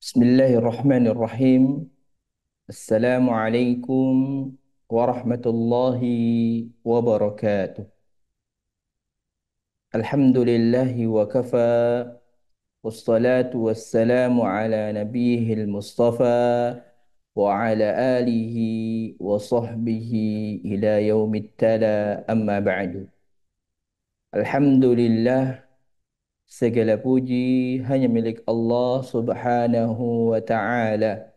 Bismillahirrahmanirrahim. Assalamualaikum warahmatullahi wabarakatuh. Alhamdulillahi wa kafa. Wassalatu wassalamu ala nabiyihil mustafa wa ala alihi wa sahbihi ila yaumit tala amma ba'du. Alhamdulillah, segala puji hanya milik Allah subhanahu wa ta'ala.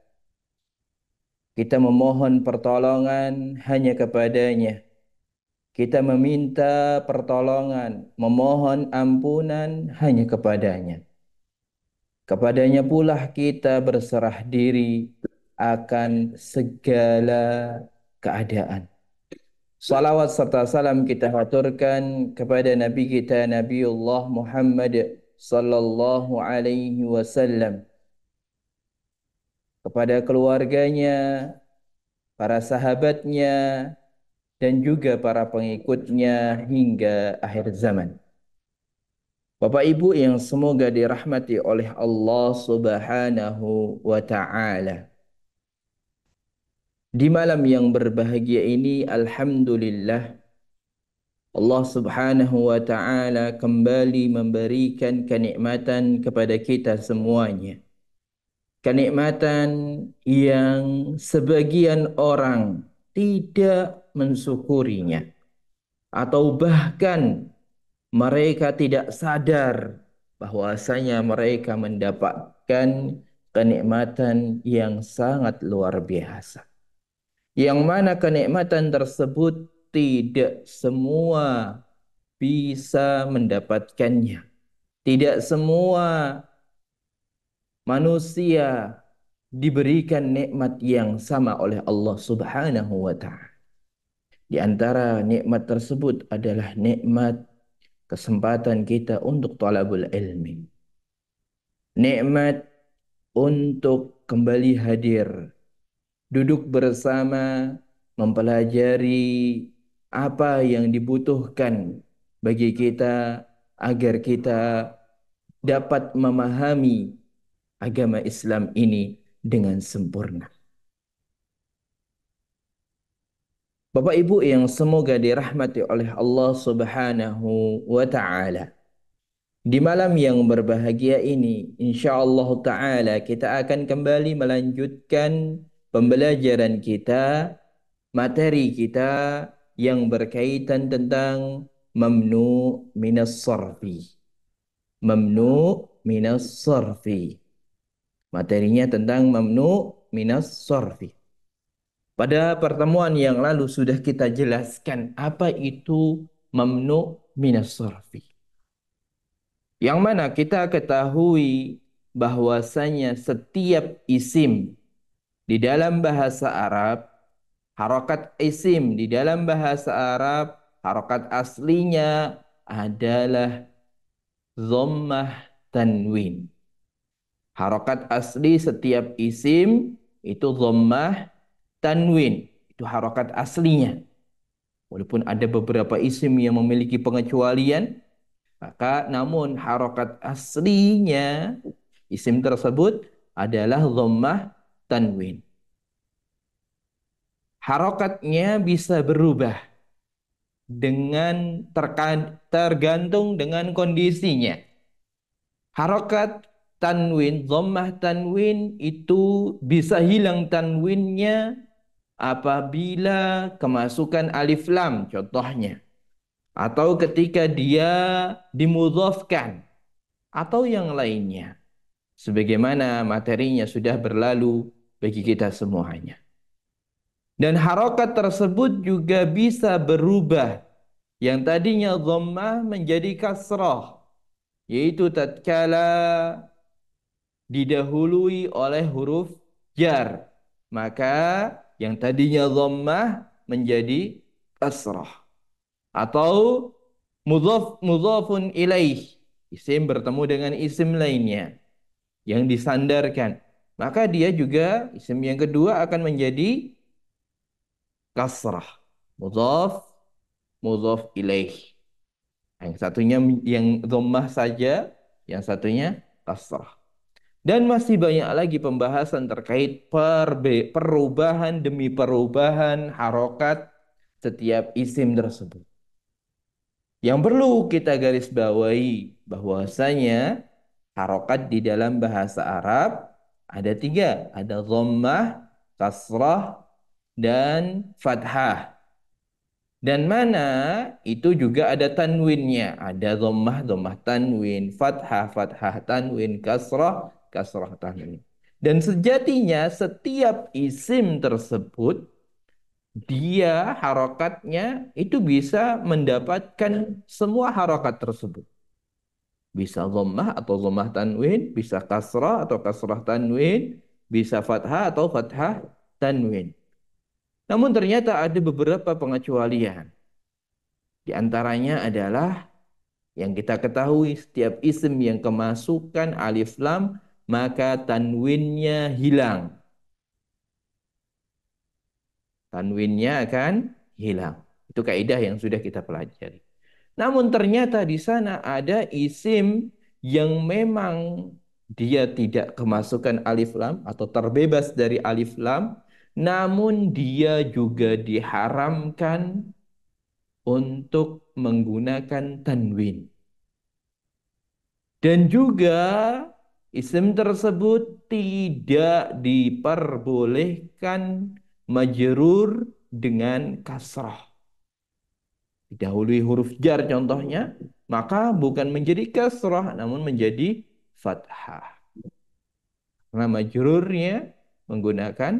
Kita memohon pertolongan hanya kepadanya. Kita meminta pertolongan, memohon ampunan hanya kepadanya. Kepadanya pula kita berserah diri akan segala keadaan. Salawat serta salam kita haturkan kepada Nabi kita Nabiullah Muhammad sallallahu alaihi wasallam, kepada keluarganya, para sahabatnya, dan juga para pengikutnya hingga akhir zaman. Bapak Ibu yang semoga dirahmati oleh Allah Subhanahu wa taala. Di malam yang berbahagia ini, alhamdulillah, Allah Subhanahu wa taala kembali memberikan kenikmatan kepada kita semuanya. Kenikmatan yang sebagian orang tidak mensyukurinya, atau bahkan mereka tidak sadar bahwasanya mereka mendapatkan kenikmatan yang sangat luar biasa. Yang mana kenikmatan tersebut tidak semua bisa mendapatkannya. Tidak semua manusia diberikan nikmat yang sama oleh Allah Subhanahu wa taala. Di antara nikmat tersebut adalah nikmat kesempatan kita untuk thalabul ilmi. Nikmat untuk kembali hadir, duduk bersama, mempelajari apa yang dibutuhkan bagi kita agar kita dapat memahami agama Islam ini dengan sempurna. Bapak Ibu yang semoga dirahmati oleh Allah Subhanahu wa taala. Di malam yang berbahagia ini, insyaallah taala kita akan kembali melanjutkan pembelajaran kita, materi kita yang berkaitan tentang mamnu minas sarfi. Mamnu minas sarfi. Materinya tentang mamnu minas sarfi. Pada pertemuan yang lalu sudah kita jelaskan apa itu mamnu minas sarfi. Yang mana kita ketahui bahwasanya setiap isim di dalam bahasa Arab, harokat isim di dalam bahasa Arab, harokat aslinya adalah dhammah tanwin. Harokat asli setiap isim itu dhammah tanwin. Itu harokat aslinya. Walaupun ada beberapa isim yang memiliki pengecualian, maka namun harokat aslinya isim tersebut adalah dhammah tanwin. Harokatnya bisa berubah dengan tergantung dengan kondisinya. Harokat tanwin, dhammah tanwin itu bisa hilang tanwinnya apabila kemasukan alif lam contohnya, atau ketika dia dimudhafkan, atau yang lainnya. Sebagaimana materinya sudah berlalu bagi kita semuanya. Dan harokat tersebut juga bisa berubah. Yang tadinya dhammah menjadi kasrah, yaitu tatkala didahului oleh huruf jar, maka yang tadinya dhammah menjadi kasrah. Atau mudhafun ilaih, isim bertemu dengan isim lainnya yang disandarkan, maka dia juga isim yang kedua akan menjadi kasrah. Mudhaf, mudhaf ilaih. Yang satunya yang dhammah saja, yang satunya kasrah. Dan masih banyak lagi pembahasan terkait perubahan demi perubahan harokat setiap isim tersebut. Yang perlu kita garis bawahi bahwasanya harokat di dalam bahasa Arab ada tiga. Ada dhammah, kasrah, dan fathah. Dan mana itu juga ada tanwinnya. Ada dhammah, dhammah tanwin, fathah, fathah tanwin, kasrah, kasrah tanwin. Dan sejatinya setiap isim tersebut dia harokatnya itu bisa mendapatkan semua harokat tersebut. Bisa dhammah atau dhammah tanwin, bisa kasrah atau kasrah tanwin, bisa fathah atau fathah tanwin. Namun ternyata ada beberapa pengecualian. Di antaranya adalah yang kita ketahui setiap isim yang kemasukan alif lam maka tanwinnya hilang. Tanwinnya akan hilang. Itu kaidah yang sudah kita pelajari. Namun ternyata di sana ada isim yang memang dia tidak kemasukan alif lam atau terbebas dari alif lam, namun dia juga diharamkan untuk menggunakan tanwin. Dan juga isim tersebut tidak diperbolehkan majrur dengan kasrah. Didahului huruf jar contohnya, maka bukan menjadi kasrah namun menjadi fathah. Karena majrurnya menggunakan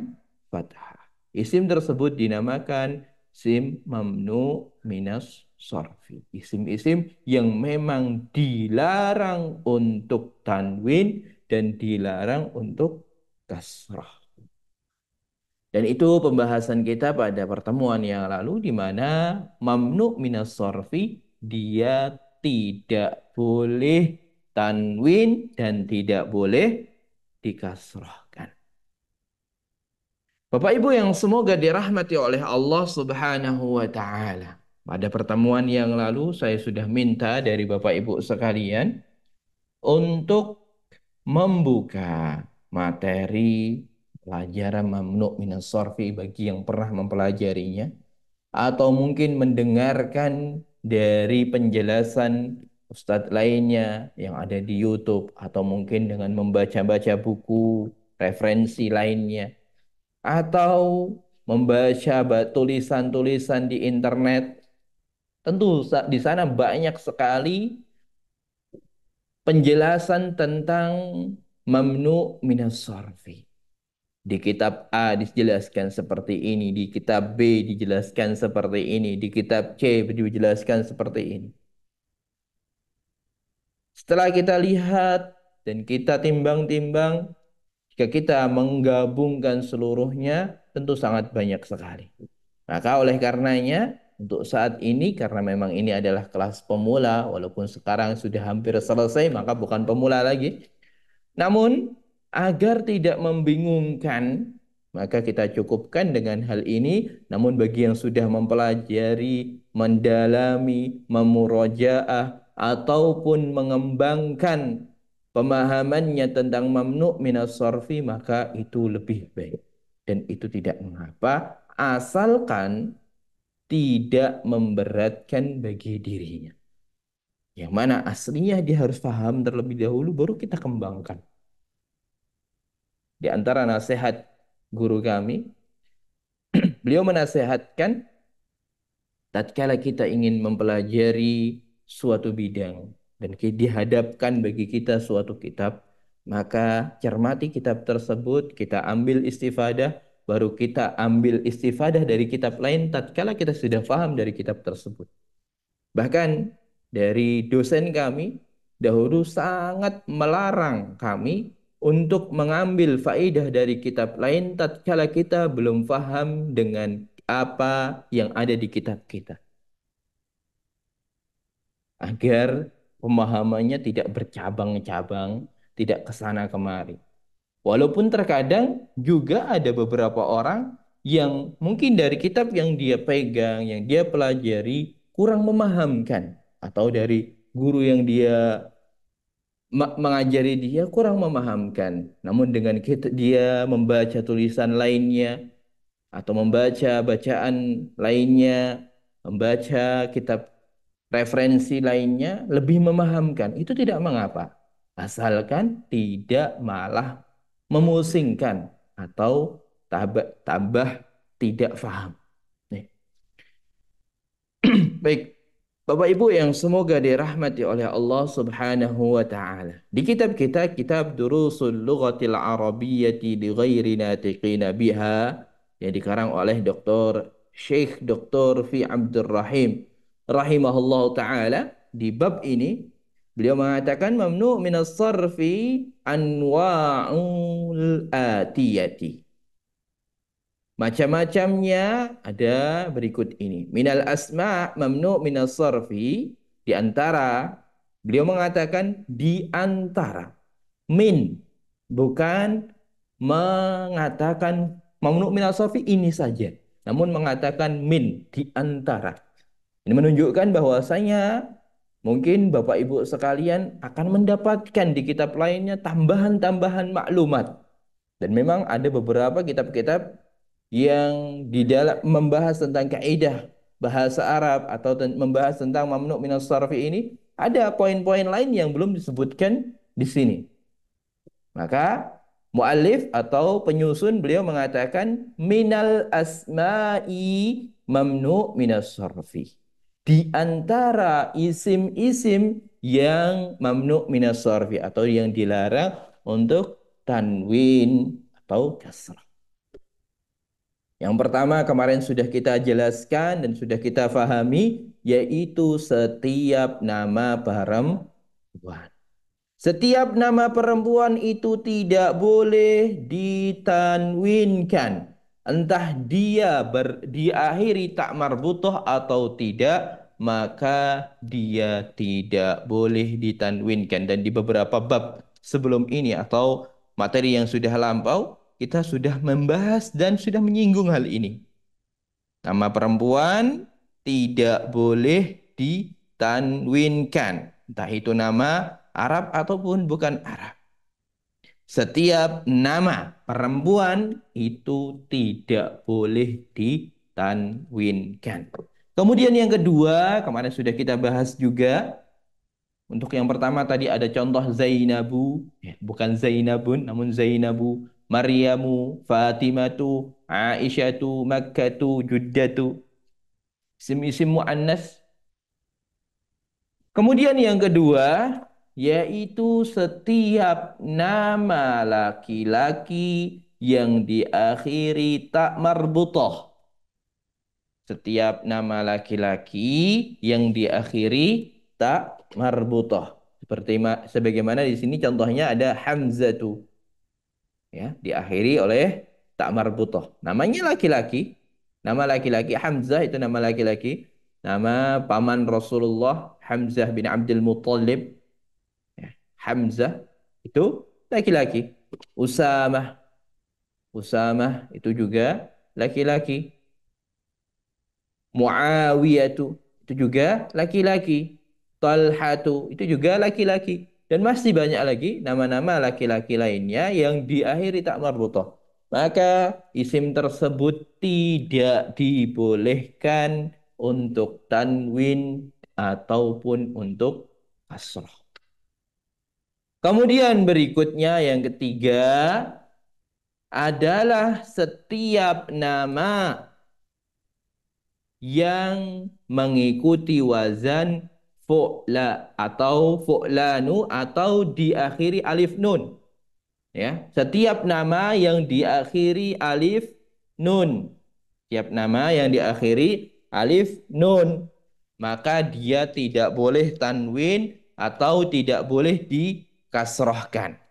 fathah. Isim tersebut dinamakan isim mamnu minas sorfi. Isim-isim yang memang dilarang untuk tanwin dan dilarang untuk kasrah. Dan itu pembahasan kita pada pertemuan yang lalu di mana mamnu minas sorfi dia tidak boleh tanwin dan tidak boleh dikasrahkan. Bapak Ibu yang semoga dirahmati oleh Allah Subhanahu wa taala. Pada pertemuan yang lalu saya sudah minta dari Bapak Ibu sekalian untuk membuka materi pelajaran mamnu minas sorfi bagi yang pernah mempelajarinya atau mungkin mendengarkan dari penjelasan ustadz lainnya yang ada di YouTube atau mungkin dengan membaca-baca buku referensi lainnya atau membaca tulisan-tulisan di internet. Tentu di sana banyak sekali penjelasan tentang mamnu minas sarfi. Di kitab A dijelaskan seperti ini, di kitab B dijelaskan seperti ini, di kitab C dijelaskan seperti ini. Setelah kita lihat dan kita timbang-timbang, jika kita menggabungkan seluruhnya, tentu sangat banyak sekali. Maka oleh karenanya, untuk saat ini, karena memang ini adalah kelas pemula, walaupun sekarang sudah hampir selesai, maka bukan pemula lagi. Namun, agar tidak membingungkan, maka kita cukupkan dengan hal ini. Namun bagi yang sudah mempelajari, mendalami, memurojaah, ataupun mengembangkan pemahamannya tentang mamnu minas sorfi, maka itu lebih baik. Dan itu tidak mengapa, asalkan tidak memberatkan bagi dirinya. Yang mana aslinya dia harus paham terlebih dahulu, baru kita kembangkan. Di antara nasihat guru kami, beliau menasehatkan tatkala kita ingin mempelajari suatu bidang dan dihadapkan bagi kita suatu kitab, maka cermati kitab tersebut, kita ambil istifadah, baru kita ambil istifadah dari kitab lain tatkala kita sudah paham dari kitab tersebut. Bahkan dari dosen kami dahulu sangat melarang kami untuk mengambil faidah dari kitab lain tatkala kita belum paham dengan apa yang ada di kitab kita. Agar pemahamannya tidak bercabang-cabang, tidak kesana kemari. Walaupun terkadang juga ada beberapa orang yang mungkin dari kitab yang dia pegang, yang dia pelajari kurang memahamkan. Atau dari guru yang dia mengajari dia kurang memahamkan. Namun dengan dia membaca tulisan lainnya atau membaca bacaan lainnya, membaca kitab referensi lainnya lebih memahamkan. Itu tidak mengapa. Asalkan tidak malah memusingkan atau tambah tidak faham. Nih. Baik, Bapak Ibu yang semoga dirahmati oleh Allah Subhanahu wa taala. Di kitab kita, kitab Durusul Lughatil Arabiyyati li ghairi natiqina biha yang dikarang oleh Dr. Syekh Dr. Fi Abdul Rahim rahimahullah taala, di bab ini beliau mengatakan mamnu minas sarfi anwa'ul atiyati. Macam-macamnya ada berikut ini. Minal asma mamnu minas sarfi, di antara, beliau mengatakan di antara, min, bukan mengatakan mamnu minas sarfi ini saja, namun mengatakan min, di antara. Ini menunjukkan bahwasanya mungkin Bapak Ibu sekalian akan mendapatkan di kitab lainnya tambahan-tambahan maklumat. Dan memang ada beberapa kitab-kitab yang di dalam membahas tentang kaidah bahasa Arab atau membahas tentang mamnu minas sarfi ini, ada poin-poin lain yang belum disebutkan di sini. Maka muallif atau penyusun beliau mengatakan minal asma'i mamnu minas sarfi. Di antara isim-isim yang mamnu minas sarfi atau yang dilarang untuk tanwin atau kasrah. Yang pertama kemarin sudah kita jelaskan dan sudah kita fahami, yaitu setiap nama perempuan. Setiap nama perempuan itu tidak boleh ditanwinkan. Entah dia diakhiri tak marbutoh atau tidak, maka dia tidak boleh ditanwinkan. Dan di beberapa bab sebelum ini atau materi yang sudah lampau, kita sudah membahas dan sudah menyinggung hal ini. Nama perempuan tidak boleh ditanwinkan. Entah itu nama Arab ataupun bukan Arab. Setiap nama perempuan itu tidak boleh ditanwinkan. Kemudian yang kedua, kemarin sudah kita bahas juga. Untuk yang pertama tadi ada contoh Zainabu, ya, bukan Zainabun, namun Zainabu, Maryamu, Fatimatu, Aisyatu, Makkatu, Juddatu. Isim-isim mu'annas. Kemudian yang kedua, yaitu setiap nama laki-laki yang diakhiri tak marbutoh. Setiap nama laki-laki yang diakhiri tak marbutoh. Sebagaimana di sini contohnya ada Hamzatu, ya, diakhiri oleh tak marbutoh. Namanya laki-laki. Nama laki-laki Hamzah itu nama laki-laki. Nama paman Rasulullah Hamzah bin Abdul Muttalib. Ya, Hamzah itu laki-laki. Usamah, Usamah itu juga laki-laki. Muawiyatu itu juga laki-laki. Talhatu itu juga laki-laki. Dan masih banyak lagi nama-nama laki-laki lainnya yang diakhiri tak marbutah. Maka isim tersebut tidak dibolehkan untuk tanwin ataupun untuk kasrah. Kemudian berikutnya yang ketiga adalah setiap nama yang mengikuti wazan fu'la atau fu'lanu atau diakhiri alif nun. Ya, setiap nama yang diakhiri alif nun. Setiap nama yang diakhiri alif nun, maka dia tidak boleh tanwin atau tidak boleh dikasrohkan.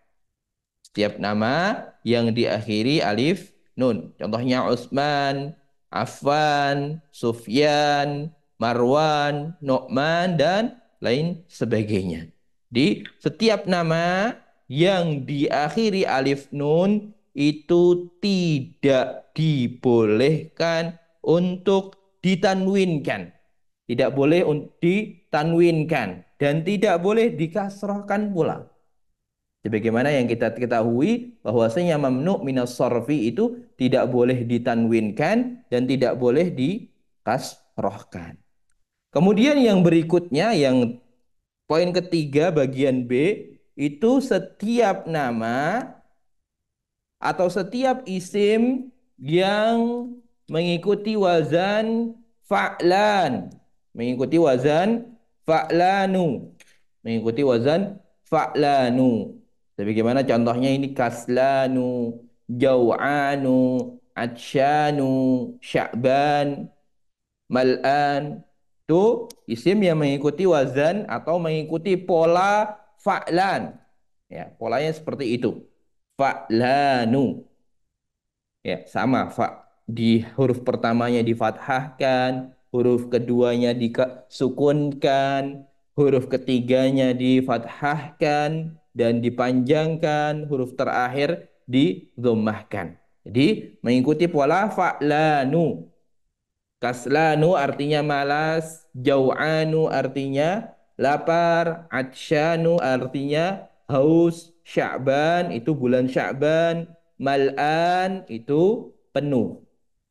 Setiap nama yang diakhiri alif nun. Contohnya Utsman, Affan, Sufyan, Marwan, Nu'man, dan lain sebagainya. Di setiap nama yang diakhiri alif nun itu tidak dibolehkan untuk ditanwinkan. Tidak boleh ditanwinkan dan tidak boleh dikasrohkan pula. Sebagaimana yang kita ketahui bahwasanya mamnu minas sorfi itu tidak boleh ditanwinkan dan tidak boleh dikasrohkan. Kemudian yang berikutnya, yang poin ketiga bagian B, itu setiap nama atau setiap isim yang mengikuti wazan fa'lan, mengikuti wazan fa'lanu, mengikuti wazan fa'lanu. Sebagaimana contohnya ini kaslanu, jau'anu, atsyanu, sya'ban, mal'an. Itu isim yang mengikuti wazan atau mengikuti pola fa'lan. Ya, polanya seperti itu. Fa'lanu. Ya, sama di huruf pertamanya difathahkan, huruf keduanya disukunkan, huruf ketiganya difathahkan dan dipanjangkan, huruf terakhir didhammahkan. Jadi mengikuti pola fa'lanu. Kaslanu artinya malas, jau'anu artinya lapar, atsyanu artinya haus, Sya'ban itu bulan Sya'ban, mal'an itu penuh.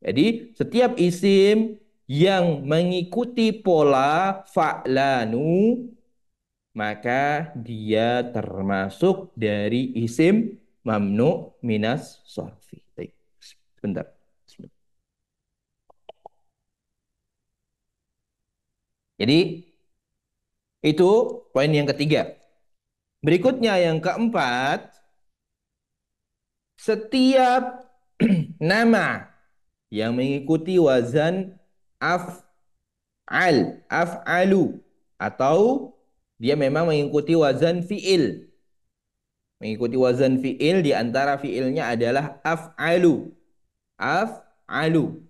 Jadi setiap isim yang mengikuti pola fa'lanu maka dia termasuk dari isim mamnu minas sorfi. Baik, sebentar. Jadi itu poin yang ketiga. Berikutnya yang keempat, setiap nama yang mengikuti wazan af'alu atau dia memang mengikuti wazan fi'il. Mengikuti wazan fi'il di antara fi'ilnya adalah af'alu. Af'alu.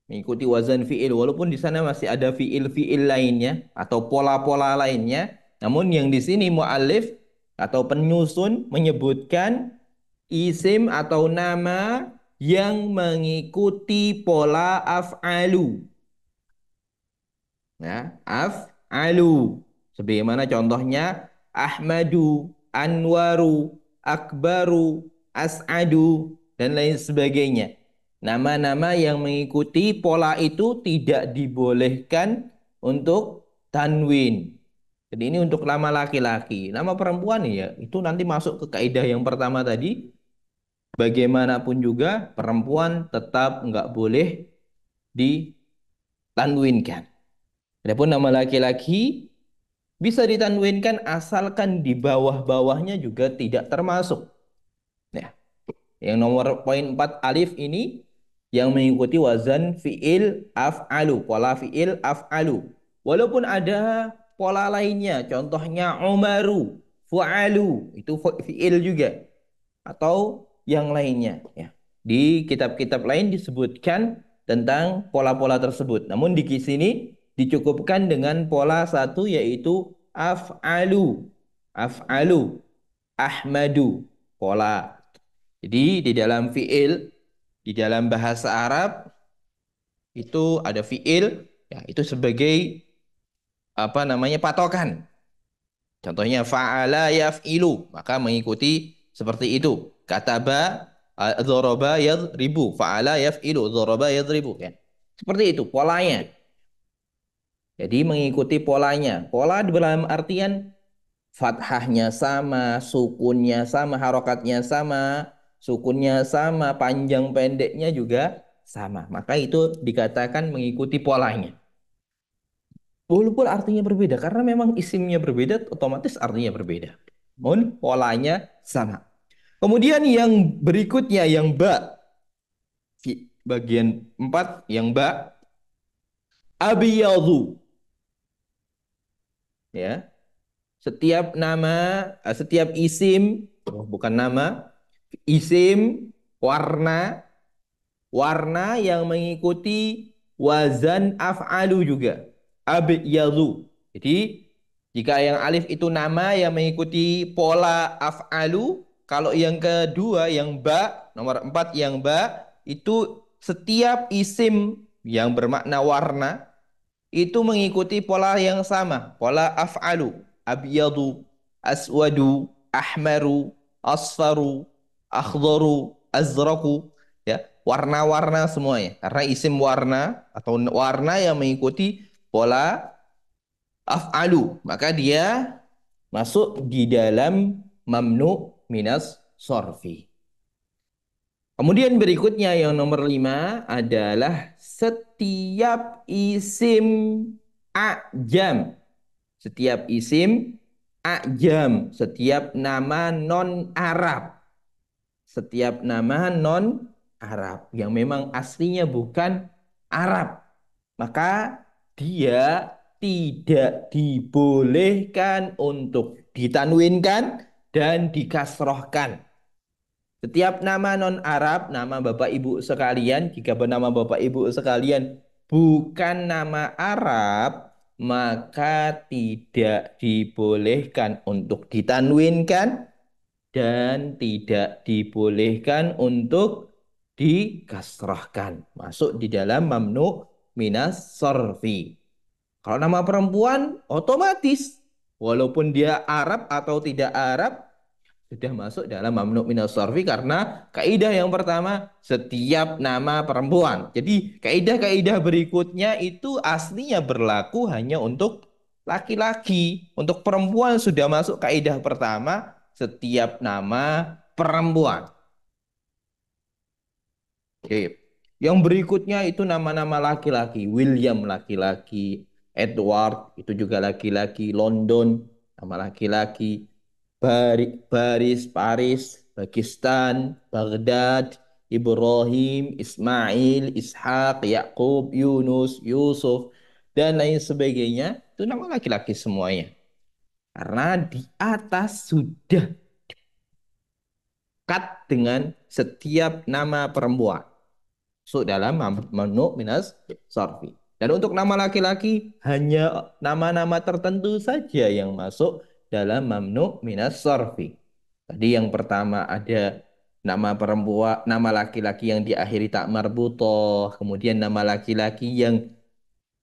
Mengikuti wazan fi'il walaupun di sana masih ada fi'il-fi'il lainnya atau pola-pola lainnya, namun yang di sini muallif atau penyusun menyebutkan isim atau nama yang mengikuti pola af'alu. Ya, af'alu. Sebagaimana contohnya Ahmadu, Anwaru, Akbaru, As'adu dan lain sebagainya. Nama-nama yang mengikuti pola itu tidak dibolehkan untuk tanwin. Jadi ini untuk nama laki-laki. Nama perempuan ya, itu nanti masuk ke kaidah yang pertama tadi. Bagaimanapun juga perempuan tetap nggak boleh ditanwinkan. Adapun nama laki-laki bisa ditanwinkan asalkan di bawah-bawahnya juga tidak termasuk. Ya. Yang nomor poin 4 alif ini yang mengikuti wazan fi'il af'alu, pola fi'il af'alu. Walaupun ada pola lainnya, contohnya Umaru, fu'alu, itu fi'il juga atau yang lainnya ya. Di kitab-kitab lain disebutkan tentang pola-pola tersebut. Namun di sini dicukupkan dengan pola satu yaitu af'alu. Af'alu, ahmadu, pola. Jadi di dalam fi'il, di dalam bahasa Arab itu ada fi'il, ya itu sebagai apa namanya patokan. Contohnya fa'ala yaf'ilu, maka mengikuti seperti itu. Kataba, dzaraba yadribu, fa'ala yaf'ilu, dzaraba yadribu ya. Seperti itu polanya. Jadi mengikuti polanya. Pola dalam artian fathahnya sama, sukunnya sama, harokatnya sama, sukunnya sama, panjang pendeknya juga sama. Maka itu dikatakan mengikuti polanya. Walaupun artinya berbeda, karena memang isimnya berbeda, otomatis artinya berbeda. Namun polanya sama. Kemudian yang berikutnya, yang ba, bagian 4, yang ba, abiyadu. Ya, setiap nama, setiap isim, bukan nama, isim, warna, warna yang mengikuti wazan af'alu juga. Abyadu. Jadi jika yang alif itu nama yang mengikuti pola af'alu, kalau yang kedua yang ba, nomor 4 yang ba itu setiap isim yang bermakna warna itu mengikuti pola yang sama, pola af'alu. Abyadu, aswadu, ahmaru, asfaru, akhdaru, azraku, ya, warna-warna semuanya. Karena isim warna atau warna yang mengikuti pola af'alu, maka dia masuk di dalam mamnu minas sorfi. Kemudian berikutnya yang nomor 5 adalah setiap isim a'jam. Setiap isim a'jam. Setiap nama non-Arab. Setiap nama non-Arab. Yang memang aslinya bukan Arab. Maka dia tidak dibolehkan untuk ditanwinkan dan dikasrohkan. Setiap nama non-Arab, nama Bapak Ibu sekalian, jika bernama Bapak Ibu sekalian bukan nama Arab, maka tidak dibolehkan untuk ditanwinkan dan tidak dibolehkan untuk dikasrahkan. Masuk di dalam mamnu minas sorfi. Kalau nama perempuan, otomatis walaupun dia Arab atau tidak Arab, sudah masuk dalam mamnu minas sarfi karena kaidah yang pertama setiap nama perempuan. Jadi kaidah-kaidah berikutnya itu aslinya berlaku hanya untuk laki-laki. Untuk perempuan sudah masuk kaidah pertama setiap nama perempuan. Oke. Yang berikutnya itu nama-nama laki-laki. William laki-laki, Edward itu juga laki-laki, London nama laki-laki, Baris, Paris, Pakistan, Baghdad, Ibrahim, Ismail, Ishak, Yakub, Yunus, Yusuf, dan lain sebagainya. Itu nama laki-laki semuanya. Karena di atas sudah cut dengan setiap nama perempuan. So dalam mamnu minas sarfi. Dan untuk nama laki-laki hanya nama-nama tertentu saja yang masuk dalam mamnu minas sarfi. Tadi yang pertama ada nama perempuan, nama laki-laki yang diakhiri tak marbutoh, kemudian nama laki-laki yang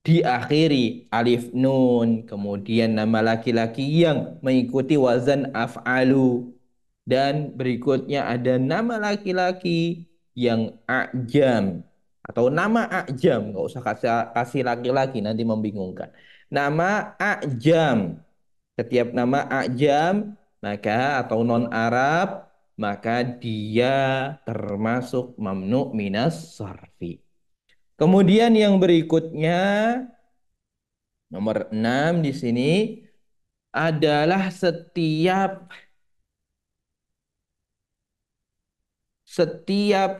diakhiri alif nun, kemudian nama laki-laki yang mengikuti wazan af'alu, dan berikutnya ada nama laki-laki yang a'jam atau nama a'jam, nggak usah kasih laki-laki nanti membingungkan. Nama a'jam, setiap nama a'jam maka atau non Arab maka dia termasuk mamnu minas sarfi. Kemudian yang berikutnya nomor 6 di sini adalah setiap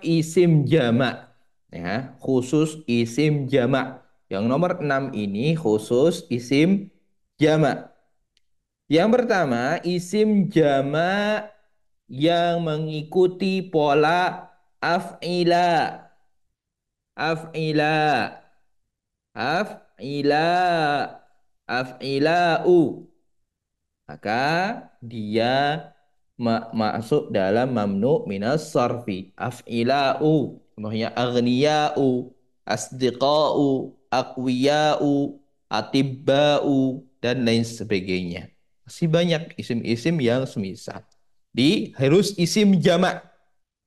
isim jamak, ya, khusus isim jamak. Yang nomor 6 ini khusus isim jamak. Yang pertama, isim jamak yang mengikuti pola af'ila. Af'ila. Af'ila. Af'ila'u. Maka dia masuk dalam mamnu minas sarfi. Af'ila'u. Contohnya aghniya'u, asdiqa'u, aqwiya'u, atibba'u, dan lain sebagainya. Masih banyak isim-isim yang semisal. Harus isim jamak.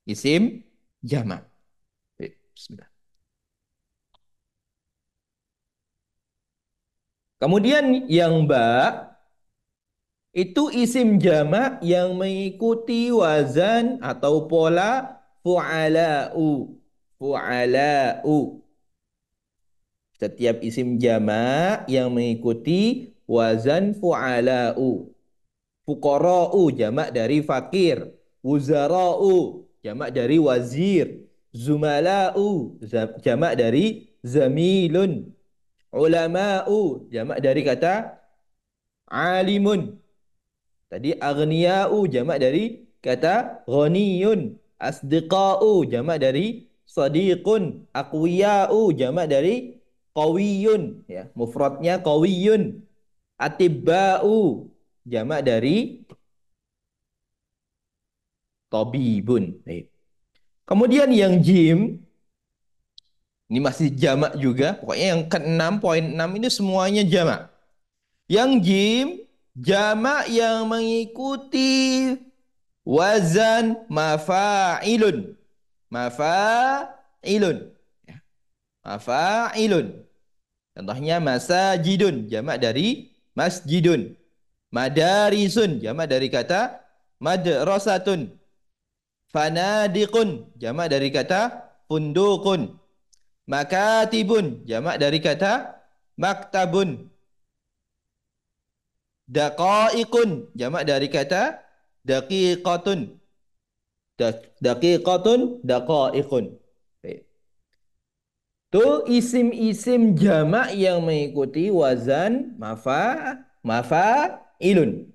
Isim jamak. Bismillah. Kemudian yang ba itu isim jamak yang mengikuti wazan atau pola fu'ala'u. Fu'ala'u. Setiap isim jamak yang mengikuti wazan fu'ala'u. Fuqara'u jamak dari fakir. Wuzara'u jamak dari wazir. Zumala'u jamak dari zamilun. Ulama'u jamak dari kata alimun. Tadi aghniya'u jamak dari kata ghaniyun. Asdiqa'u jamak dari sadiqun. Aqwiya'u jamak dari qawiyun. Ya, mufradnya qawiyun. Atibba'u jamak dari tabibun. Baik. Kemudian yang jim, ini masih jamak juga. Pokoknya yang ke-6, poin 6 ini semuanya jamak. Yang jim Jamak yang mengikuti wazan mafa'ilun. Mafa'ilun. Ya, mafa'ilun. Contohnya masajidun, jamak dari masjidun. Madarisun, jamak dari kata madrasatun. Fanadiqun, jamak dari kata fundukun. Makatibun, jamak dari kata maktabun. Daqaiqun, jamak dari kata daqiqatun. Daqiqatun, daqaiqun. Baik. Itu isim-isim jamak yang mengikuti wazan mafa'ilun.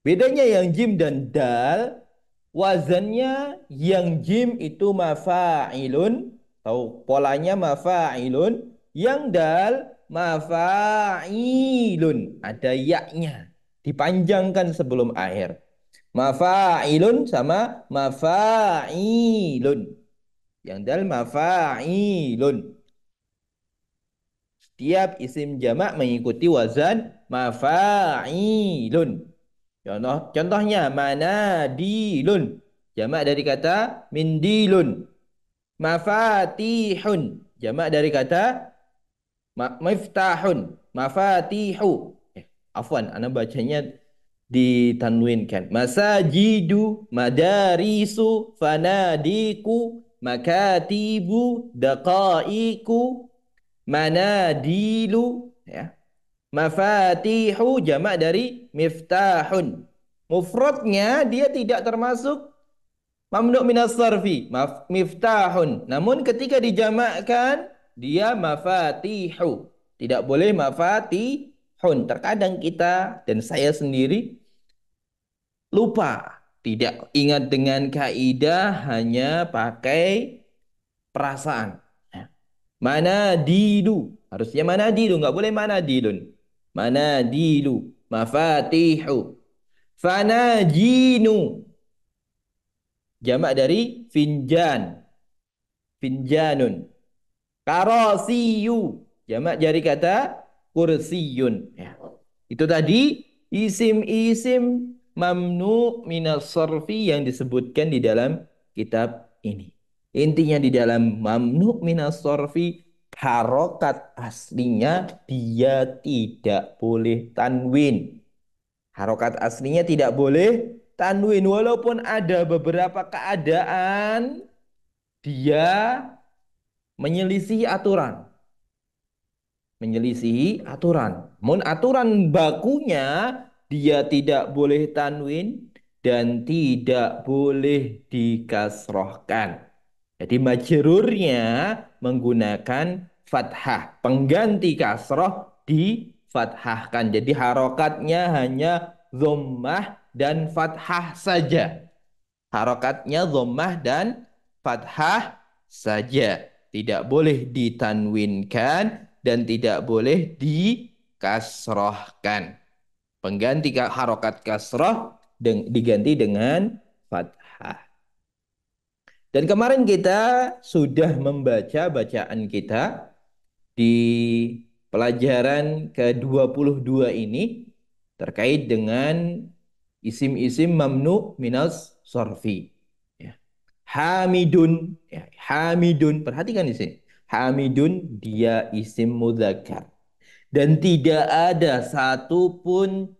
Bedanya yang jim dan dal, wazannya yang jim itu mafa'ilun, tahu polanya mafa'ilun, yang dal mafa'ilun, ada yaknya, dipanjangkan sebelum akhir. Mafa'ilun sama mafa'ilun. Yang dal mafa'ilun. Setiap isim jamak mengikuti wazan mafa'ilun. Contohnya manadilun. Jamak dari kata mindilun. Mafatihun. Jamak dari kata miftahun. Mafatihu. Afwan, ana bacanya ditanwinkan. Masajidu, madarisu, fanadiku, makatibu, daqaiku, manadilu, ya. Mafatihu jamak dari miftahun. Mufradnya dia tidak termasuk mamnu' minas sarfi, miftahun. Namun ketika dijamakkan dia mafatihu. Tidak boleh mafatihun. Terkadang kita dan saya sendiri lupa, tidak ingat dengan kaidah, hanya pakai perasaan. Mana dilu. Harusnya mana dilu. Nggak boleh mana dilun. Mana dilu. Mafatihu. Fanajinu. Jamak dari finjan. Finjanun. Karasiyu. Jamak dari kata kursiyun. Ya. Itu tadi isim-isim mamnu minas sorfi yang disebutkan di dalam kitab ini. Intinya di dalam mamnu minas sorfi, harokat aslinya dia tidak boleh tanwin. Harokat aslinya tidak boleh tanwin. Walaupun ada beberapa keadaan dia menyelisihi aturan. Menyelisihi aturan. Namun aturan bakunya dia tidak boleh tanwin dan tidak boleh dikasrohkan. Jadi majrurnya menggunakan fathah. Pengganti kasroh difathahkan. Jadi harokatnya hanya dhammah dan fathah saja. Harokatnya dhammah dan fathah saja. Tidak boleh ditanwinkan dan tidak boleh dikasrohkan. Pengganti harokat kasroh diganti dengan fathah. Dan kemarin kita sudah membaca bacaan kita di pelajaran ke-22 ini terkait dengan isim-isim mamnu minas sorfi. Ya. Hamidun, ya, Hamidun. Perhatikan di sini. Hamidun dia isim mudzakkar dan tidak ada satupun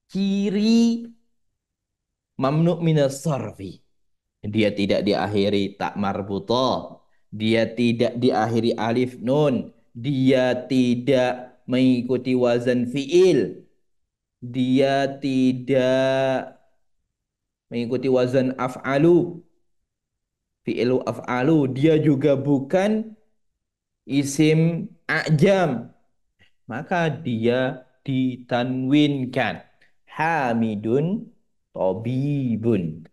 ciri mamnu minas sorfi. Dia tidak diakhiri tak marbutoh. Dia tidak diakhiri alif nun. Dia tidak mengikuti wazan fiil. Dia tidak mengikuti wazan af'alu. Fi'ilu af'alu. Dia juga bukan isim a'jam. Maka dia ditanwinkan. Hamidun tobibun.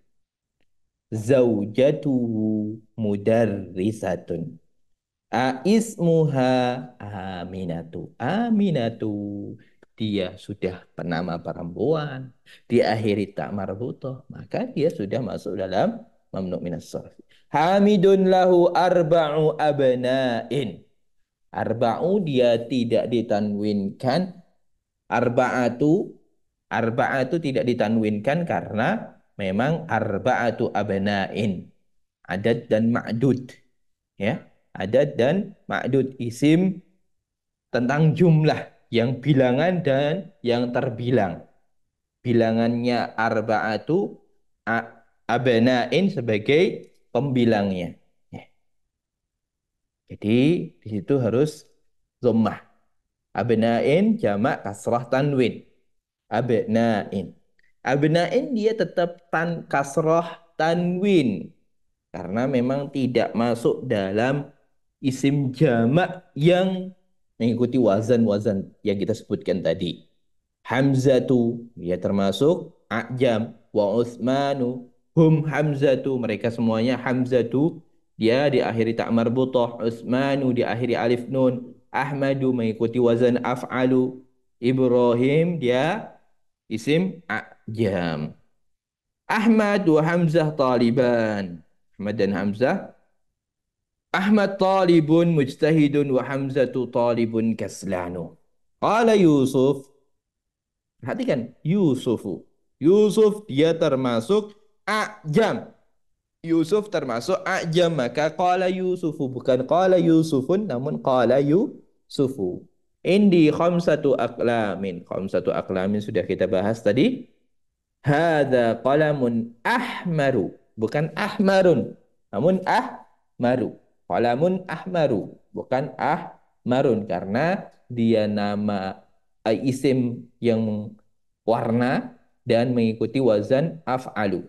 Zaujatuhu mudarrisatun. Ismuha Aminatu. Aminatu. Dia sudah penama perempuan. Diakhiri tak marbutoh. Maka dia sudah masuk dalam mamnu minas sharf. Hamidun lahu arba'u abna'in. Arba'u dia tidak ditanwinkan. Arba'atu Arba'atu tidak ditanwinkan karena memang arba'atu abna'in. Adad dan ma'dud. Ya, adad dan ma'dud, isim tentang jumlah yang bilangan dan yang terbilang. Bilangannya arba'atu abna'in sebagai pembilangnya. Ya. Jadi di situ harus dhammah. Abna'in jamak kasrah tanwin. Abna'in. Abna'in dia tetap kasrah tanwin karena memang tidak masuk dalam isim jamak yang mengikuti wazan-wazan yang kita sebutkan tadi. Hamzatu, ya termasuk A'jam, wa Utsmanu, hum Hamzatu, mereka semuanya Hamzatu, dia diakhiri tak marbutah, Utsmanu diakhiri alif nun, Ahmadu mengikuti wazan af'alu, Ibrahim dia isim A'jam. Ahmad wa Hamzah taliban. Ahmad dan Hamzah. Ahmad talibun mujtahidun wa Hamzatu talibun kaslanu. Qala Yusuf, perhatikan Yusufu. Yusuf dia termasuk a'jam. Yusuf termasuk a'jam. Maka qala Yusufu. Bukan qala Yusufun. Namun qala Yusufu. Indi khamsatu aklamin. Khamsatu aklamin sudah kita bahas tadi. Hada qalamun ahmaru. Bukan ahmarun. Namun ahmaru. Qalamun ahmaru. Bukan ahmarun. Karena dia nama isim yang warna dan mengikuti wazan af'alu.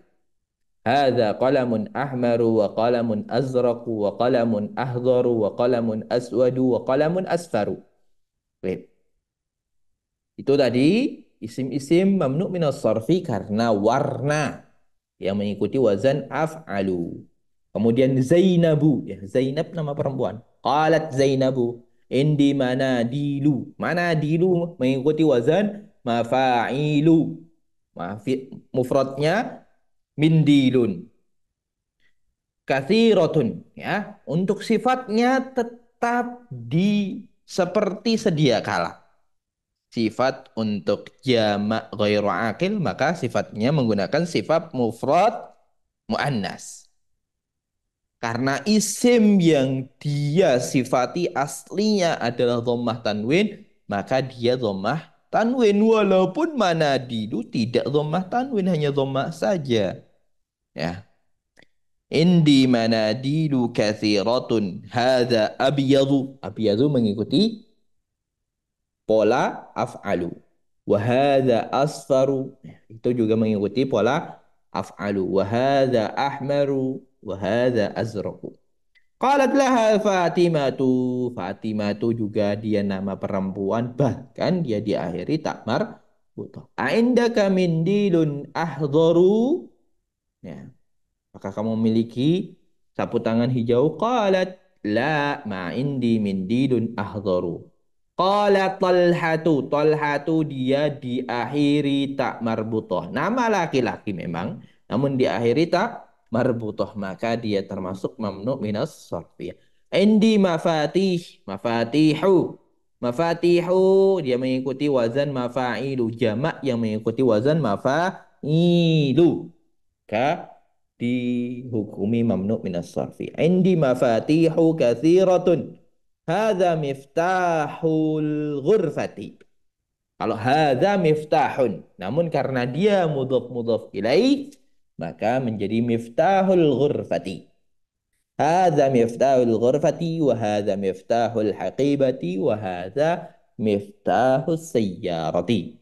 Hadza qalamun ahmaru wa qalamun azraqu wa qalamun ahdharu wa qalamun aswadu wa qalamun asfaru. Baik. Itu tadi isim-isim mamnu minas sarfi karena warna yang mengikuti wazan af'alu. Kemudian Zainabu, ya Zainab nama perempuan. Qalat Zainabu, indi manadilu. Manadilu mengikuti wazan mafa'ilu. Mufradnya mindilun. Katsirotun, ya. Untuk sifatnya tetap seperti sedia kala. Sifat untuk jamak ghairu akil maka sifatnya menggunakan sifat mufrad muannas. Karena isim yang dia sifati aslinya adalah dhammah tanwin, maka dia dhammah tanwin walaupun manadilu tidak dhammah tanwin hanya dhammah saja. Ya. Indi manadilu katsiratun hadza abyadu. Abyadu mengikuti pola af'alu. Wahada asfaru. Itu juga mengikuti pola af'alu. Wahada ahmaru. Wahada azraku. Qalat laha Fatimatu. Fatimatu juga dia nama perempuan. Bahkan dia diakhiri tak marbutah. Aindaka mindilun ahdharu. Ya. Apakah kamu memiliki sapu tangan hijau? Qalat la ma indi mindilun ahdharu. Qala Talhatu. Talhatu dia diakhiri tak marbutoh. Nama laki-laki memang. Namun diakhiri tak marbutoh. Maka dia termasuk mamnu minas sarfiyah. Indi mafatih. Mafatihu. Mafatihu. Dia mengikuti wazan mafa'ilu. Jamak yang mengikuti wazan mafa'ilu. Ka dihukumi mamnu minas sarfi. Indi mafatihu katsiratun. Hadza miftahul ghurfati. Kalau hadza miftahun, namun karena dia mudhaf ilaih, maka menjadi miftahul ghurfati. Hadza miftahul ghurfati wa hadza miftahul haqibati wa hadza miftahus sayyarati.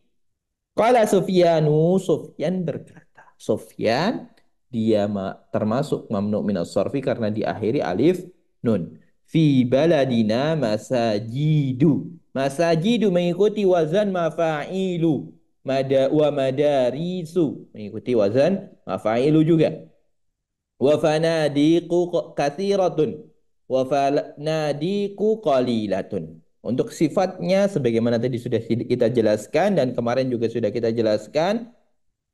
Qala Sufyanu, Sufyan berkata. Sufyan dia termasuk mamnu minas sarfi karena diakhiri alif nun. Fi baladina masajidu. Masajidu mengikuti wazan mafa'ilu. Wa madarisu mengikuti wazan mafa'ilu juga. Wa fanadiqu katsiratun. Wa fanadiqu qalilatun. Untuk sifatnya sebagaimana tadi sudah kita jelaskan dan kemarin juga sudah kita jelaskan,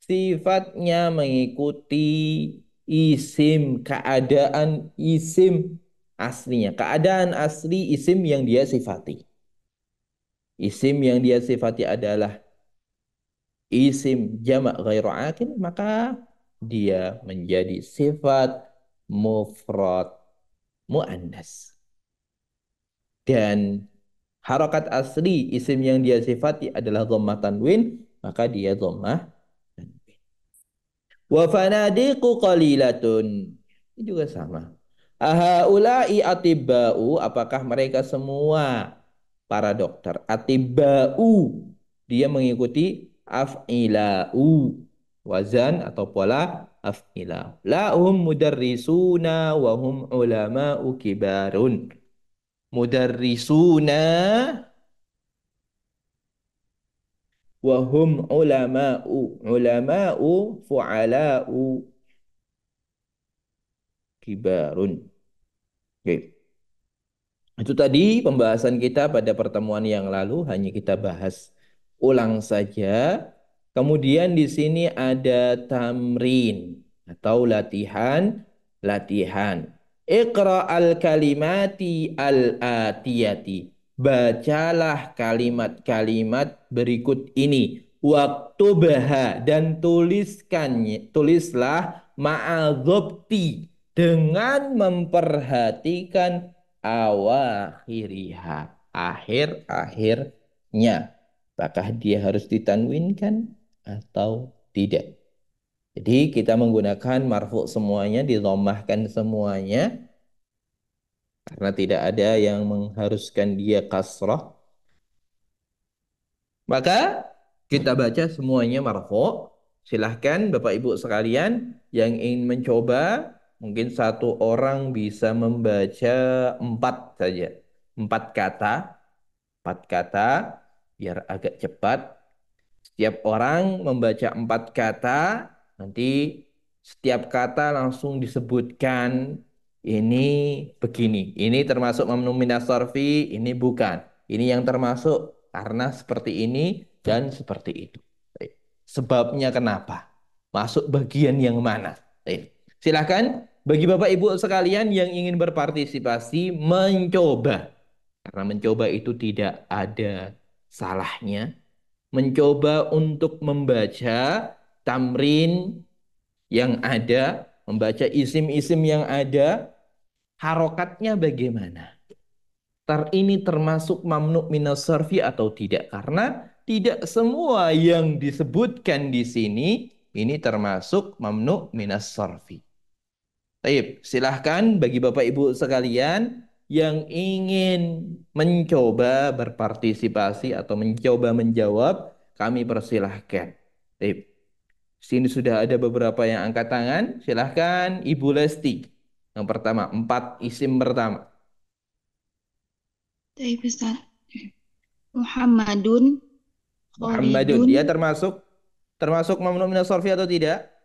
sifatnya mengikuti isim, keadaan isim aslinya. Keadaan asli isim yang dia sifati. Isim yang dia sifati adalah isim jamak ghairu aqil, maka dia menjadi sifat mufrad muannas. Dan harokat asli isim yang dia sifati adalah dhammah tanwin, maka dia dhammah tanwin. Wa fanadiqu qalilatun. Ini juga sama. Ahaulai atibba'u, apakah mereka semua para dokter? Atibba'u, dia mengikuti af'ila'u, wazan atau pola af'ila. Lahum mudarrisuna wa hum ulama'u kibarun. Mudarrisuna wa hum ulama'u. Ulama'u fu'ala'u kibarun. Oke. Itu tadi pembahasan kita pada pertemuan yang lalu, hanya kita bahas ulang saja. Kemudian di sini ada tamrin atau latihan. Iqra al-kalimati al-atiyati. Bacalah kalimat-kalimat berikut ini. Waktubha, dan tulislah ma'adzobti, dengan memperhatikan awakhiriha, akhir-akhirnya. Apakah dia harus ditanwinkan atau tidak? Jadi kita menggunakan marfu semuanya, didhammahkan semuanya, karena tidak ada yang mengharuskan dia kasrah. Maka kita baca semuanya marfu. Silahkan Bapak Ibu sekalian yang ingin mencoba, mungkin satu orang bisa membaca 4 saja. 4 kata, 4 kata, biar agak cepat. Setiap orang membaca 4 kata, nanti setiap kata langsung disebutkan ini begini. Ini termasuk mamnu minas sarfi, ini bukan. Ini yang termasuk karena seperti ini dan seperti itu. Baik. Sebabnya kenapa? Masuk bagian yang mana? Baik. Silahkan bagi Bapak Ibu sekalian yang ingin berpartisipasi mencoba. Karena mencoba itu tidak ada salahnya, mencoba untuk membaca tamrin yang ada, membaca isim-isim yang ada, harokatnya bagaimana? Ini termasuk mamnu minas sarfi atau tidak? Karena tidak semua yang disebutkan di sini ini termasuk mamnu minas sarfi. Baik, silahkan bagi Bapak Ibu sekalian yang ingin mencoba berpartisipasi atau mencoba menjawab, kami persilahkan. Baik, sini sudah ada beberapa yang angkat tangan. Silahkan Ibu Lesti. Yang pertama, 4 isim pertama. Baik, Ustaz. Muhammadun, Muhammadun, Khalidun, dia termasuk termasuk mamnu minas sarfi atau tidak?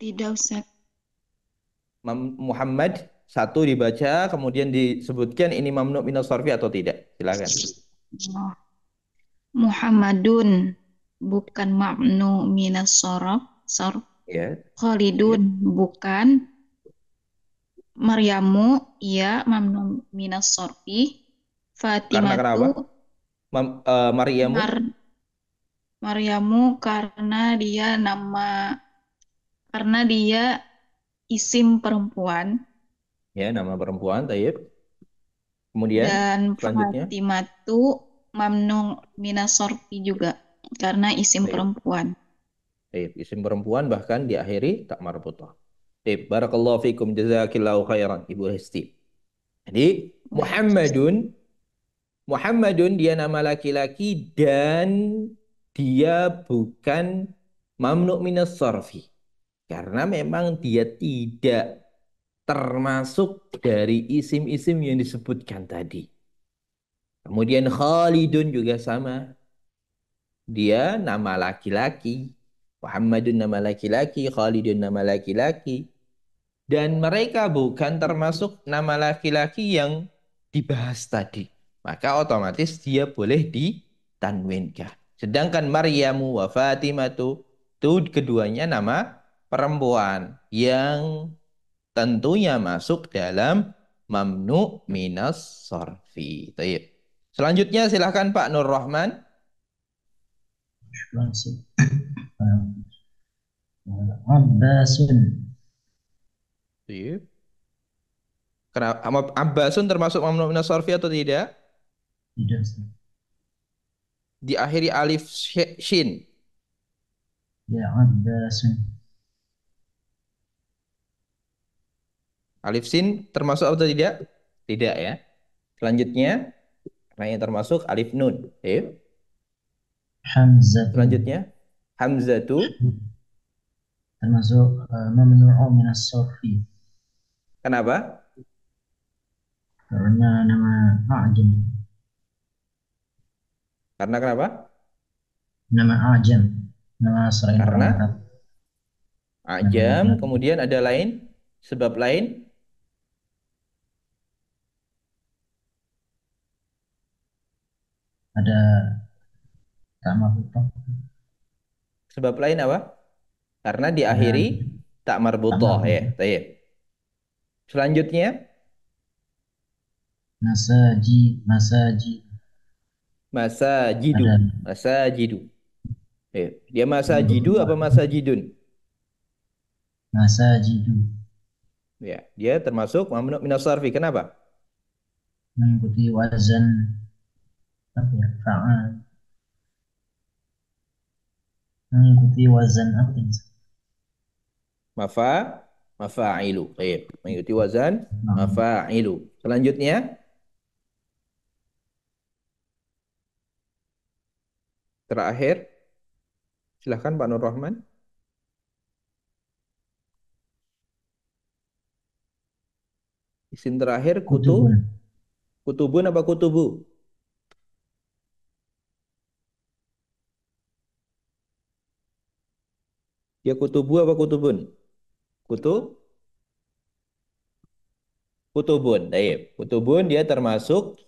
tidak Ustaz. Muhammad satu dibaca, kemudian disebutkan ini mamnu minas sarfi atau tidak? Silakan. Oh, Muhammadun, bukan ma'nu minas sorf. Ya, ya. Khalidun, bukan. Maryamu, ya, mamnu minas sorfi. Karena Fatimatu, kenapa? Maryamu, Mar Maryamu karena dia isim perempuan. ya nama perempuan, tayyib. Kemudian Dan selanjutnya, Fatimatu mamnu minas sorfi juga karena isim tayyib. perempuan. Tayyib. Isim perempuan bahkan diakhiri tak marbutah. Tayyib. Barakallahu fikum, jazakillahu khairan, Ibu Hesti. Jadi Waalaikumsalam. Muhammadun, Muhammadun dia nama laki-laki dan dia bukan mamnu minas sarfi. Karena memang dia tidak termasuk dari isim-isim yang disebutkan tadi. Kemudian Khalidun juga sama. Dia nama laki-laki. Muhammadun nama laki-laki, Khalidun nama laki-laki. Dan mereka bukan termasuk nama laki-laki yang dibahas tadi. Maka otomatis dia boleh ditanwinkan. Sedangkan Maryamu wa Fatimatu itu keduanya nama perempuan yang tentunya masuk dalam mamnu minas sorfi. Taib. Selanjutnya silahkan Pak Nur Rahman. langsung Abbasun Iya. Kenapa Abbasun termasuk mamnu minas sorfi atau tidak? tidak Diakhiri alif shin. ya Abbasun Alif sin termasuk atau tidak? Tidak ya. Selanjutnya, karena yang termasuk alif nun. Iya. Hamzatu Selanjutnya, hamzatu. termasuk mamnu'u minas sorfi Kenapa? karena nama ajam Karena kenapa? nama ajam nama selain orang Karena Arab nama ajam, negara kemudian ada lain, sebab lain, ada tak mafhum sebab lain apa? Karena ada diakhiri tak tak marbutoh ya. mafhum Tayyib. Selanjutnya, masaji masajidu. ada Masajidu. Ya. Dia ada masajidu beberapa apa masajidun? masajidu Ya, dia termasuk mamnu minas sarfi. Kenapa? mengikuti wazan apa ya fa'al mengikuti wazan apa ini Mafa, mafa'ilu. Tayyib. Mengikuti wazan nah, mafa'ilu. Selanjutnya, terakhir, silahkan Pak Nur Rahman. Isim terakhir kutubun kutubun apa kutubu? Ya kutubu apa kutubun? Kutu, kutubun. Baik. Kutubun dia termasuk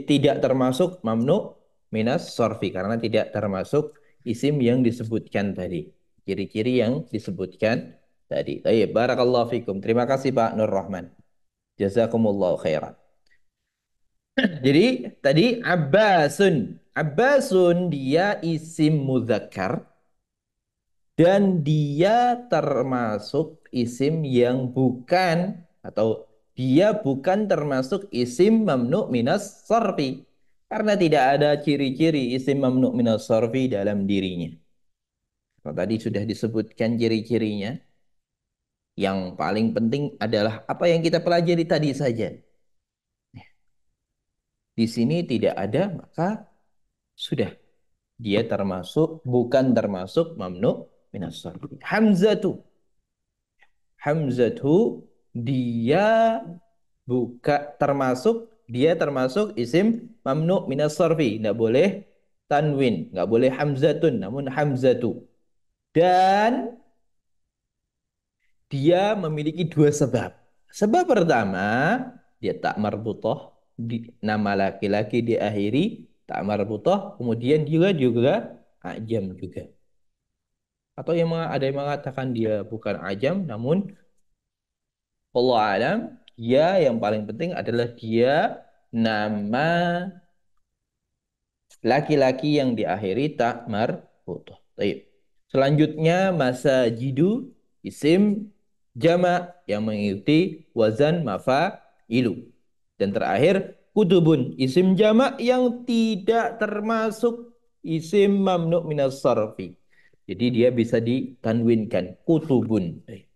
tidak termasuk mamnu minas sorfi karena tidak termasuk isim yang disebutkan tadi. Ciri-ciri yang disebutkan tadi. Baik. Barakallahu fikum. Terima kasih Pak Nur Rahman. Jazakumullahu khairan. Jadi tadi Abbasun. Abbasun dia isim mudzakkar dan dia termasuk isim yang bukan atau dia bukan termasuk isim mamnu minas sorfi karena tidak ada ciri-ciri isim mamnu minas sorfi dalam dirinya. Kalau tadi sudah disebutkan ciri-cirinya, yang paling penting adalah apa yang kita pelajari tadi saja. Di sini tidak ada, maka sudah dia termasuk bukan termasuk mamnu minas sorfi. Hamzatu Hamzatu dia dia termasuk isim mamnu minas sarfi. Nggak boleh tanwin, nggak boleh hamzatun, namun hamzatu. Dan dia memiliki dua sebab. Sebab pertama, dia tak marbutoh, nama laki-laki diakhiri tak marbutoh, kemudian juga juga ajam juga. Atau ada yang mengatakan dia bukan ajam, namun Allah alam, dia yang paling penting adalah dia nama laki-laki yang diakhiri tak marbutoh. Baik. Selanjutnya masajidu isim jama' yang mengikuti wazan mafa'ilu. Dan terakhir kutubun isim jama' yang tidak termasuk isim mamnu minas sarfi. Jadi dia bisa ditanwinkan kutubun. Baik.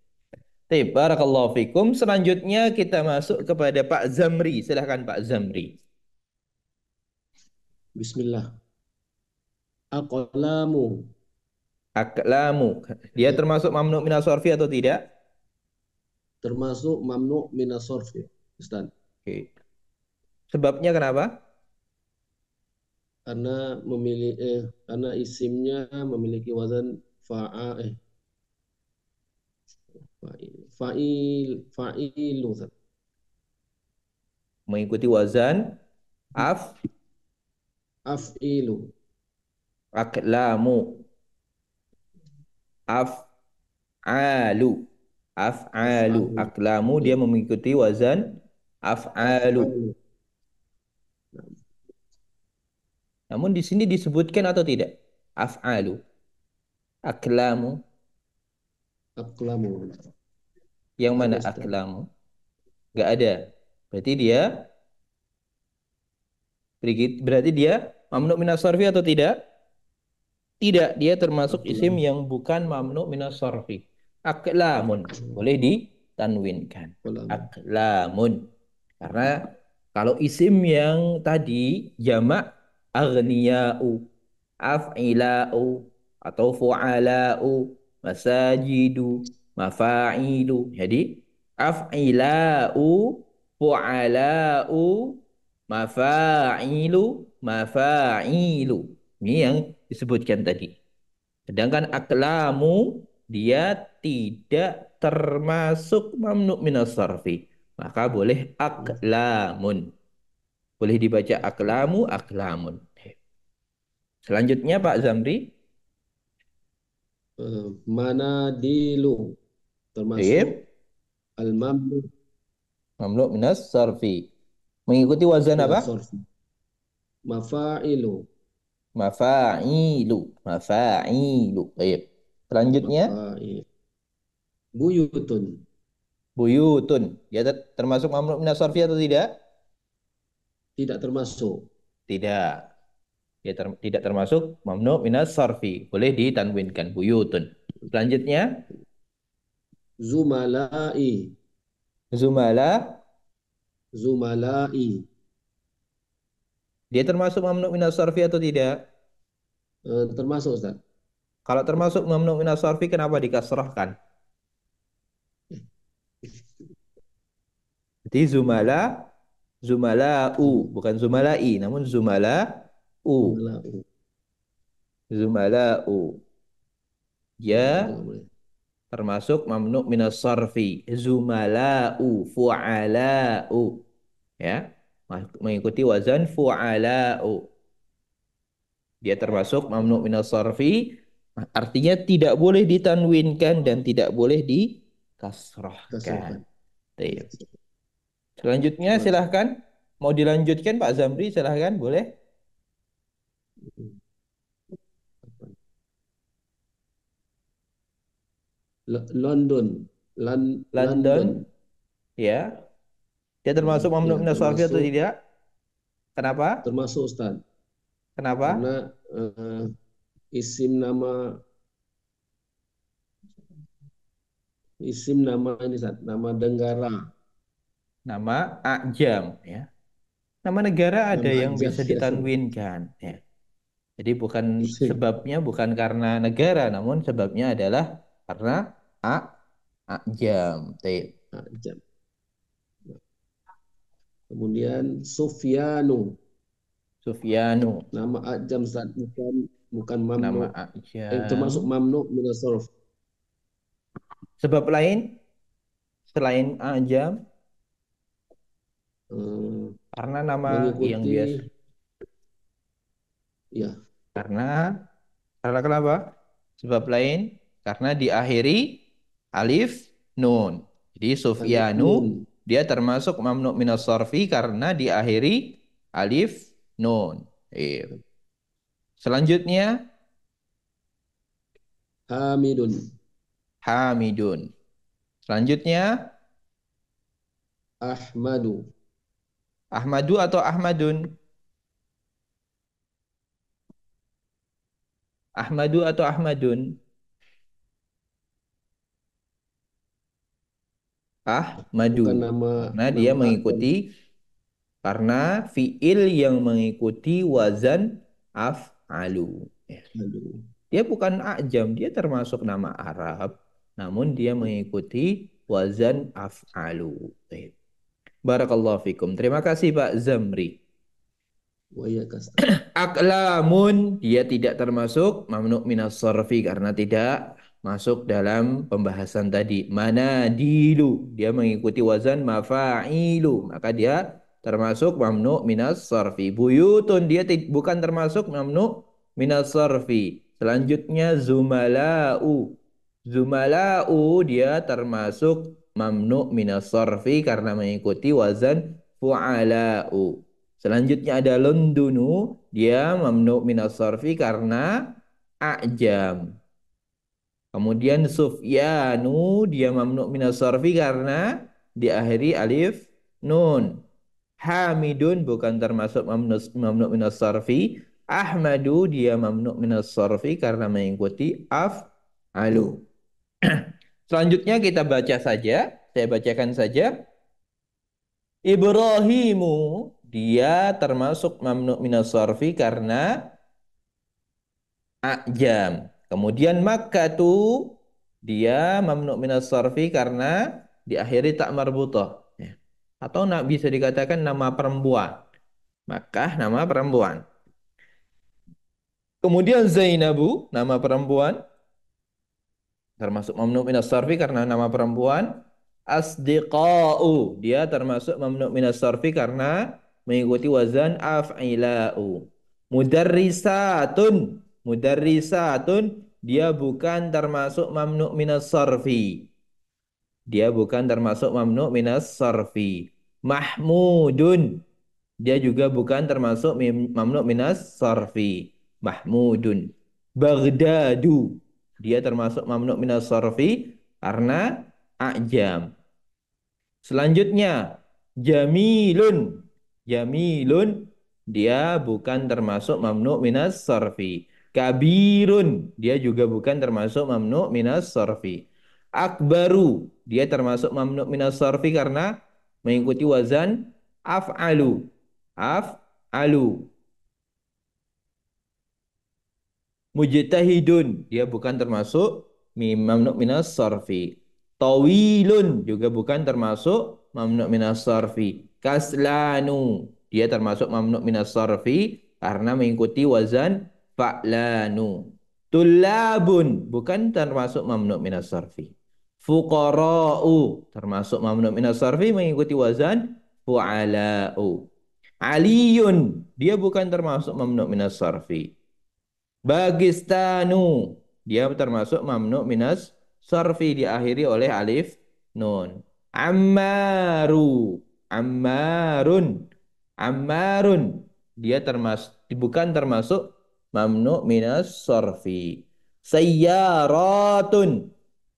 Baik, barakallahu fikum. Selanjutnya kita masuk kepada Pak Zamri. Silahkan Pak Zamri. Bismillah. Aqlamu. Aklamu. Dia Ya, termasuk mamnu minas sorfi atau tidak? termasuk mamnu minas sorf ya, Ustaz. Oke. Sebabnya kenapa? Karena isimnya memiliki wazan fa'a fa'ilu Ustaz. Mengikuti wazan Af'ilu. aklamu. Af'alu. Af'alu. Af'alu. Aklamu dia Ya, mengikuti wazan af'alu. af'alu. Namun di sini disebutkan atau tidak? Af'alu. Aklamu. Aklamu. Yang mana Ada, Ustaz. aklamu? Nggak ada. Berarti dia berarti dia mamnu minas sarfi atau tidak? Tidak, dia termasuk isim Aklamu. yang bukan mamnu minas sarfi. Aklamun. Boleh ditanwinkan. Aklamu. Aklamun. Karena kalau isim yang tadi jamak aghniya'u, af'ila'u, atau fu'ala'u, masajidu, mafa'ilu. Jadi af'ila'u, fu'ala'u, mafa'ilu, mafa'ilu. Ini yang disebutkan tadi. Sedangkan aklamu dia tidak termasuk mamnu minas sarfi. Maka boleh aklamun. Boleh dibaca aklamu, aklamun. Selanjutnya Pak Zamri. Manadilu. Termasuk Baik. al-mamnu Mamnu minas sarfi. Mengikuti wazan apa? minas sarfi. Mafa'ilu. Mafa'ilu. Mafa'ilu. Baik. Selanjutnya Mafa'il. Buyutun. buyutun. Dia termasuk mamnu minas sarfi atau tidak? Tidak termasuk. Tidak. Dia tidak termasuk mamnu minas sarfi. Boleh ditanwinkan buyutun. Selanjutnya Zumala'i. zumala. Zumala'i. Dia termasuk mamnu minas sarfi atau tidak? Termasuk, Ustaz. Kalau termasuk mamnu minas sarfi kenapa dikasrahkan? Jadi zumala, zumala'u, Zum- bukan zumala'i, namun zumala'u, Zumala'u. zumala'u. Itu Dia nggak boleh. termasuk mamnu minas sarfi. Zumala'u, fu'ala'u. Ya, mengikuti wazan fu'ala'u. Dia termasuk mamnu minas sarfi, artinya tidak boleh ditanwinkan dan tidak boleh dikasrahkan. Kasrohkan. Baik. Selanjutnya silahkan. Mau dilanjutkan Pak Zamri, silahkan boleh. London. London. London, ya. Dia termasuk mamnu Ya, minas sarfi atau termasuk tidak? Kenapa? termasuk Ustaz. Kenapa? Karena isim nama ini Ustaz, nama negara, Nama ajam, ya. Nama negara ada nama yang aja. bisa ditanwinkan, ya. Jadi bukan Isim sebabnya bukan karena negara, namun sebabnya adalah karena a ajam. Baik. aja. Kemudian Sufyanu, Sufyanu, nama ajam Ustaz, bukan mamnu, nama termasuk ajam. mamnu minas sarf. Sebab lain selain ajam Eh, karena nama yang mengikuti biasa. ya Karena kenapa? Sebab lain karena diakhiri alif nun. Jadi alif Sufyanu nun, dia termasuk mamnu minas sarfi karena diakhiri alif nun. Iya. Selanjutnya Hamidun, Hamidun. Selanjutnya Ahmadu, Ahmadu atau Ahmadun? Ahmadu atau Ahmadun? Ahmadu. bukan nama Karena dia nama ajam. mengikuti karena fiil yang mengikuti wazan af'alu. Ya. Aduh. Dia bukan ajam, dia termasuk nama Arab, namun dia mengikuti wazan af'alu. Baik. Barakallahu fikum. Terima kasih Pak Zamri. Wa iya kasta. Aklamun dia tidak termasuk mamnu minas sarfi karena tidak masuk dalam pembahasan tadi. Manadilu dia mengikuti wazan mafa'ilu, maka dia termasuk mamnu minas sarfi. Buyutun dia bukan termasuk mamnu minas sarfi. Selanjutnya zumala'u. Zumala'u dia termasuk mamnu minas sarfi karena mengikuti wazan fu'ala'u. Selanjutnya ada Londonu, dia mamnu minas sarfi karena a'jam. Kemudian Sufyanu dia mamnu minas sarfi karena diakhiri alif nun. Hamidun bukan termasuk mamnu minas sarfi. Ahmadu dia mamnu minas sarfi karena mengikuti af'alu. Selanjutnya kita baca saja. Saya bacakan saja. Ibrahimu dia termasuk mamnu minas sarfi karena a'jam. Kemudian Makkatu dia mamnu minas sarfi karena diakhiri tak marbutah. Ya. Atau bisa dikatakan nama perempuan. Makkah nama perempuan. Kemudian Zainabu nama perempuan termasuk mamnu minas sarfi karena nama perempuan. Asdiqa'u dia termasuk mamnu minas sarfi karena mengikuti wazan af'ila'u. Mudarrisatun dia bukan termasuk mamnu minas sarfi. Dia bukan termasuk mamnu minas sarfi. Mahmudun dia juga bukan termasuk mamnu minas sarfi. Mahmudun. Baghdadu dia termasuk mamnu minas sarfi karena a'jam. Selanjutnya jamilun. Jamilun dia bukan termasuk mamnu minas sarfi. Kabirun dia juga bukan termasuk mamnu minas sarfi. Akbaru dia termasuk mamnu minas sarfi karena mengikuti wazan af'alu. Af'alu. Mujtahidun dia bukan termasuk mamnu minas sarfi. Tawilun juga bukan termasuk mamnu minas sarfi. Kaslanu dia termasuk mamnu minas sarfi karena mengikuti wazan fa'lanu. Tullabun bukan termasuk mamnu minas sarfi. Fuqara'u termasuk mamnu minas sarfi mengikuti wazan fu'ala'u. Aliyun dia bukan termasuk mamnu minas sarfi. Bagistanu dia termasuk mamnu minas sarfi diakhiri oleh alif nun. Ammaru Ammarun dia termasuk bukan termasuk mamnu minas sarfi. Sayyaratun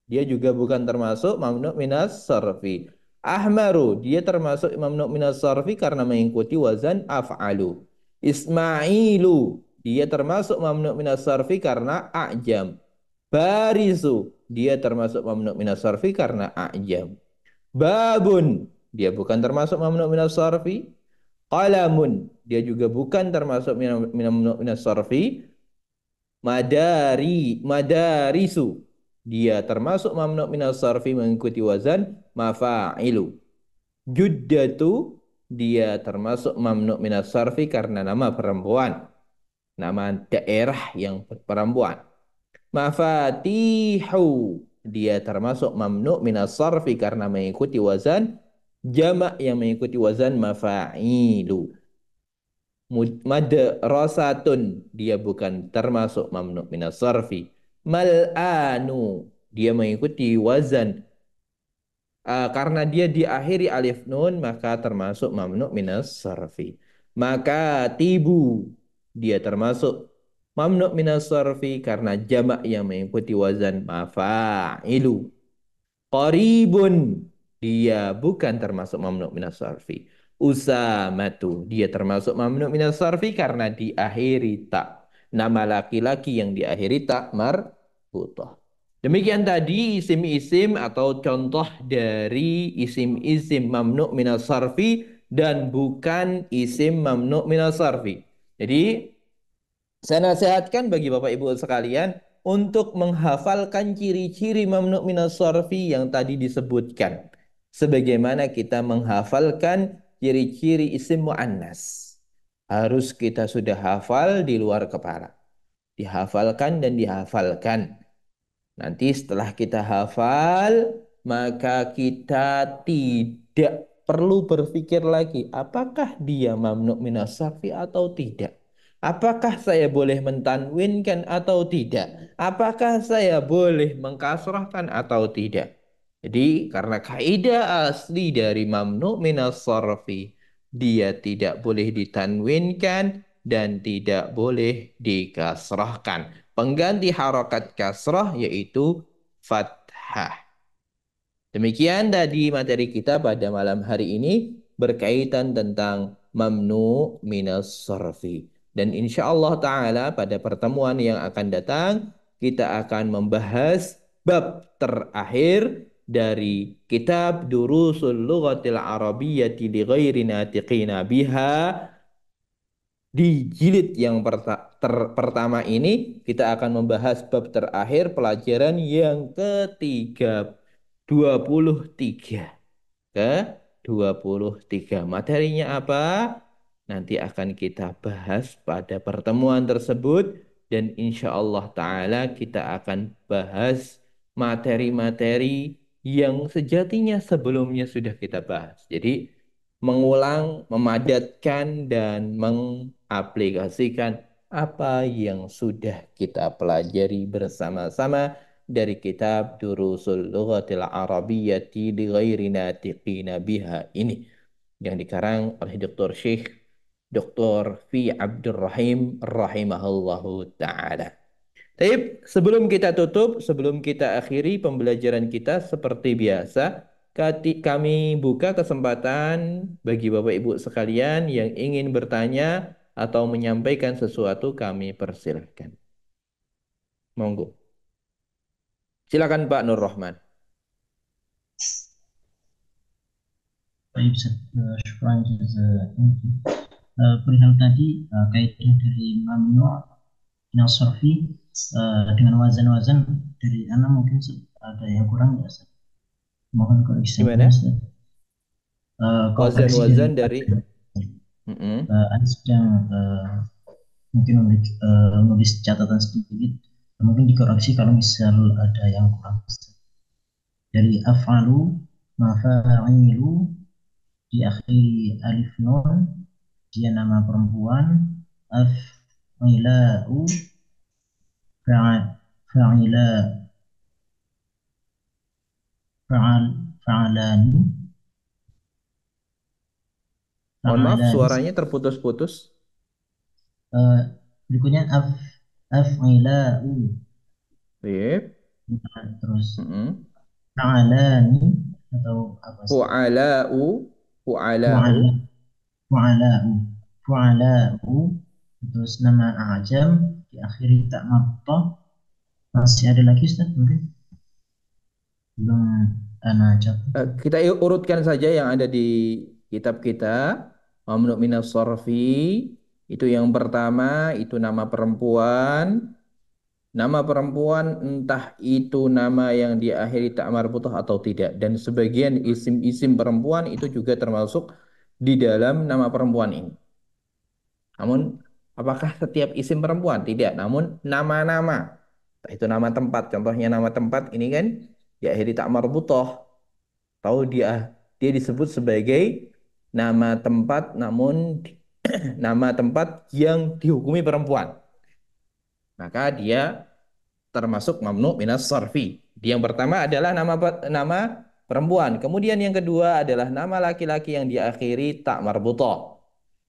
dia juga bukan termasuk mamnu minas sarfi. Ahmaru dia termasuk mamnu minas sarfi karena mengikuti wazan af'alu. Ismailu dia termasuk mamnu minas sarfi karena a'jam. Barisu dia termasuk mamnu minas sarfi karena a'jam. Babun dia bukan termasuk mamnu minas sarfi. Qalamun dia juga bukan termasuk mamnu minas sarfi. Madarisu dia termasuk mamnu minas sarfi mengikuti wazan mafa'ilu. Juddatu dia termasuk mamnu minas sarfi karena nama perempuan. Nama daerah yang perempuan. Mafatihu dia termasuk mamnu minas sarfi karena mengikuti wazan jamak yang mengikuti wazan mafa'ilu. Madrasatun dia bukan termasuk mamnu minas sarfi. Mal'anu dia mengikuti wazan karena dia diakhiri alif nun maka termasuk mamnu minas sarfi. Maka tibu dia termasuk mamnu minas sarfi karena jamak yang mengikuti wazan mafa'ilu. Qaribun dia bukan termasuk mamnu minas sarfi. Usamatu dia termasuk mamnu minas sarfi karena diakhiri tak. Nama laki-laki yang diakhiri tak marbutah. Demikian tadi isim-isim atau contoh dari isim-isim mamnu minas sarfi dan bukan isim mamnu minas sarfi. Jadi saya nasihatkan bagi Bapak Ibu sekalian untuk menghafalkan ciri-ciri mamnu minas sarfi yang tadi disebutkan. Sebagaimana kita menghafalkan ciri-ciri isim mu'annas. Harus kita sudah hafal di luar kepala. Dihafalkan dan dihafalkan. Nanti setelah kita hafal, maka kita tidak perlu berpikir lagi, apakah dia mamnu minas sarfi atau tidak? Apakah saya boleh mentanwinkan atau tidak? Apakah saya boleh mengkasrahkan atau tidak? Jadi karena kaidah asli dari mamnu minas sarfi, dia tidak boleh ditanwinkan dan tidak boleh dikasrahkan. pengganti harokat kasrah yaitu fathah. Demikian tadi materi kita pada malam hari ini berkaitan tentang mamnu minas sarfi. Dan insya Allah Ta'ala pada pertemuan yang akan datang kita akan membahas bab terakhir dari kitab Durusul Lughatil Arabiyyati li ghairi natiqina biha. Di jilid yang pertama ini kita akan membahas bab terakhir pelajaran yang ketiga 23 ke 23. Materinya apa? Nanti akan kita bahas pada pertemuan tersebut dan insya Allah Ta'ala kita akan bahas materi-materi yang sejatinya sebelumnya sudah kita bahas. Jadi mengulang, memadatkan, dan mengaplikasikan apa yang sudah kita pelajari bersama-sama dari kitab Durusul Lughatil Arabiyyati li ghairi natiqina biha ini yang dikarang oleh Dr. Syekh Dr. Fi Abdurrahim rahimahullahu taala. Tapi sebelum kita tutup, sebelum kita akhiri pembelajaran kita seperti biasa, kami buka kesempatan bagi Bapak Ibu sekalian yang ingin bertanya atau menyampaikan sesuatu, kami persilahkan. Monggo. Silakan Pak Nur Rahman. Baik, syukran jazakum. Perihal tadi kaidah dari mamnu minas sarfi dengan wazan-wazan dari anak mungkin ada yang kurang ya Ustaz. Mohon koreksi. Gimana? Koreksi Wazan-wazan dari Anda sedang mungkin menulis catatan sedikit, mungkin dikoreksi kalau misal ada yang kurang. Dari af'alu, mafa'ilu, di akhiri alif nun, dia nama perempuan, af'ila'u, fa'ila, fa'alani. Mohon maaf suaranya terputus-putus. Berikutnya af'ila'u. Baik. Terus fa'alani atau apa sih? Fu'ala'u. Terus nama ajam diakhiri tak mattah. Masih ada lagi Ustaz mungkin? Belum ana catat. Kita urutkan saja yang ada di kitab kita. Mamnu minas sarfi itu yang pertama itu nama perempuan. Nama perempuan entah itu nama yang diakhiri tak marbutah atau tidak. Dan sebagian isim-isim perempuan itu juga termasuk di dalam nama perempuan ini. Namun apakah setiap isim perempuan? Tidak. Namun nama-nama. Entah itu nama tempat. Contohnya nama tempat ini kan diakhiri tak marbutah. Tahu dia disebut sebagai nama tempat namun nama tempat yang dihukumi perempuan. Maka dia termasuk mamnu minas sarfi. Yang pertama adalah nama perempuan. Kemudian yang kedua adalah nama laki-laki yang diakhiri tak marbutah.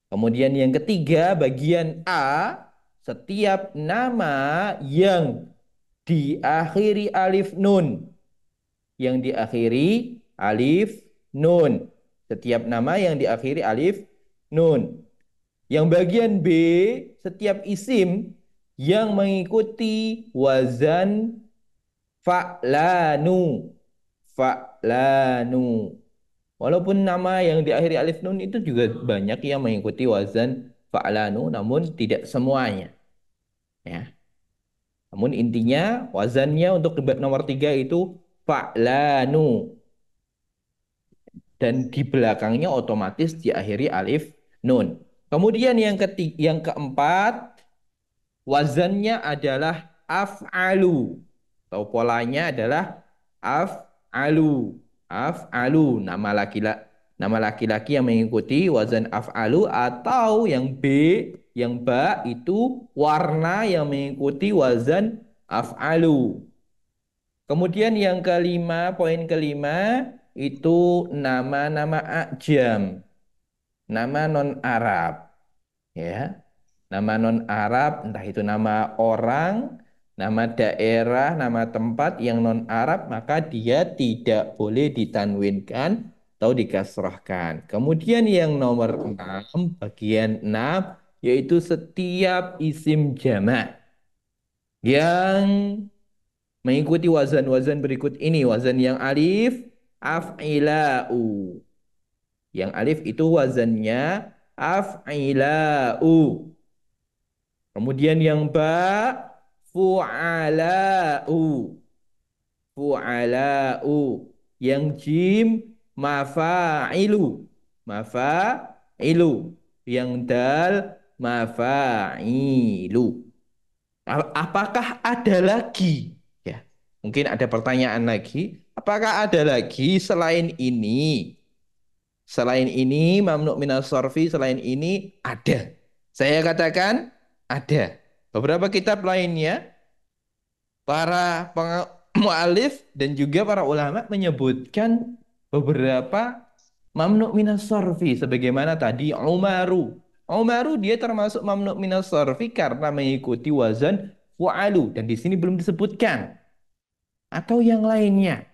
Kemudian yang ketiga bagian A, setiap nama yang diakhiri alif nun. Yang diakhiri alif nun. Setiap nama yang diakhiri alif nun. Yang bagian B, setiap isim yang mengikuti wazan fa'lanu. Fa'lanu. Walaupun nama yang diakhiri alif nun itu juga banyak yang mengikuti wazan fa'lanu, namun tidak semuanya. Ya. Namun intinya wazannya untuk nomor 3 itu fa'lanu. Dan di belakangnya otomatis diakhiri alif nun. Kemudian yang keempat, wazannya adalah af'alu. Atau polanya adalah af'alu. Af'alu, nama laki-laki yang mengikuti wazan af'alu, atau yang B, yang ba itu warna yang mengikuti wazan af'alu. Kemudian yang kelima, poin kelima, itu nama-nama ajam, nama non-Arab, ya, nama non-Arab, entah itu nama orang nama daerah, nama tempat yang non-Arab, maka dia tidak boleh ditanwinkan atau dikasrahkan. Kemudian yang nomor 6, bagian 6, yaitu setiap isim jamak yang mengikuti wazan-wazan berikut ini. Wazan yang alif, af'ila'u. Yang alif itu wazannya af'ila'u. Kemudian yang ba, fu'ala'u. Fu'ala'u. Yang jim, mafa'ilu. Mafa'ilu. Yang dal, mafa'ilu. Apakah ada lagi? Ya, mungkin ada pertanyaan lagi. Apakah ada lagi selain ini? Selain ini, mamnu minas sorfi, selain ini ada. Saya katakan ada. Beberapa kitab lainnya, para mu'alif dan juga para ulama menyebutkan beberapa mamnu minas sorfi. Sebagaimana tadi Umaru. Umaru dia termasuk mamnu minas sorfi karena mengikuti wazan fu'alu. Dan di sini belum disebutkan. Atau yang lainnya.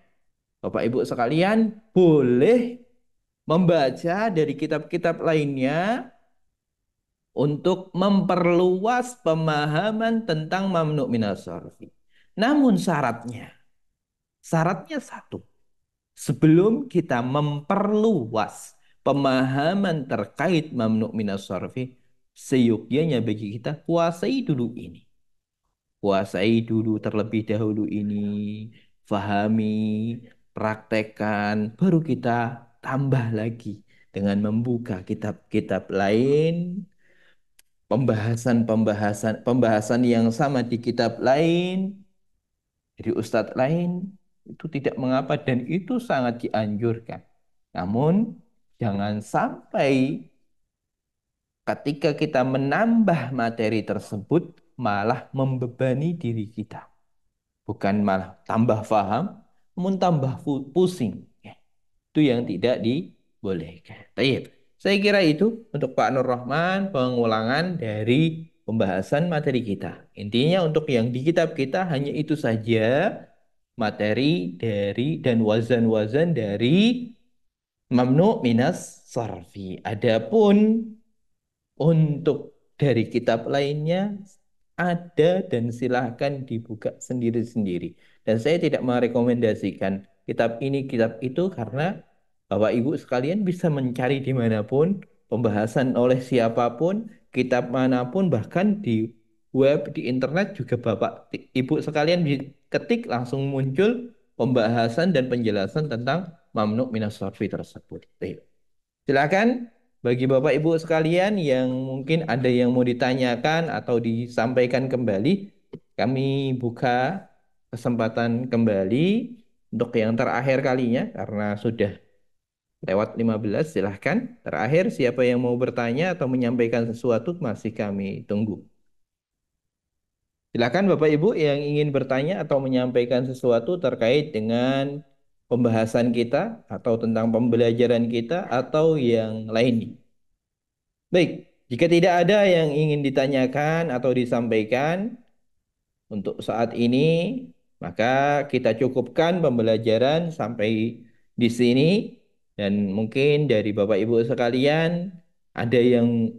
Bapak Ibu sekalian boleh membaca dari kitab-kitab lainnya untuk memperluas pemahaman tentang mamnu minas sarfi. Namun syaratnya satu. Sebelum kita memperluas pemahaman terkait mamnu minas sarfi, seyogyanya bagi kita kuasai dulu ini. Kuasai dulu terlebih dahulu ini, fahami, praktekkan, baru kita tambah lagi dengan membuka kitab-kitab lain, pembahasan yang sama di kitab lain, dari ustadz lain, itu tidak mengapa dan itu sangat dianjurkan. Namun jangan sampai ketika kita menambah materi tersebut malah membebani diri kita. Bukan malah tambah paham, namun tambah pusing. Ya, itu yang tidak dibolehkan. Baik. Saya kira itu untuk Pak Nur Rahman pengulangan dari pembahasan materi kita. Intinya untuk yang di kitab kita hanya itu saja materi dari dan wazan-wazan dari mamnu minas sarfi. Adapun untuk dari kitab lainnya ada dan silahkan dibuka sendiri-sendiri. Dan saya tidak merekomendasikan kitab ini, kitab itu karena Bapak Ibu sekalian bisa mencari dimanapun, pembahasan oleh siapapun, kitab manapun, bahkan di web, di internet juga Bapak Ibu sekalian ketik langsung muncul pembahasan dan penjelasan tentang mamnu minas sarfi tersebut. Silakan bagi Bapak Ibu sekalian yang mungkin ada yang mau ditanyakan atau disampaikan kembali, kami buka kesempatan kembali untuk yang terakhir kalinya karena sudah lewat 15. Silahkan terakhir siapa yang mau bertanya atau menyampaikan sesuatu masih kami tunggu. Silakan Bapak Ibu yang ingin bertanya atau menyampaikan sesuatu terkait dengan pembahasan kita atau tentang pembelajaran kita atau yang lainnya. Baik, jika tidak ada yang ingin ditanyakan atau disampaikan untuk saat ini, maka kita cukupkan pembelajaran sampai di sini. Dan mungkin dari Bapak Ibu sekalian, ada yang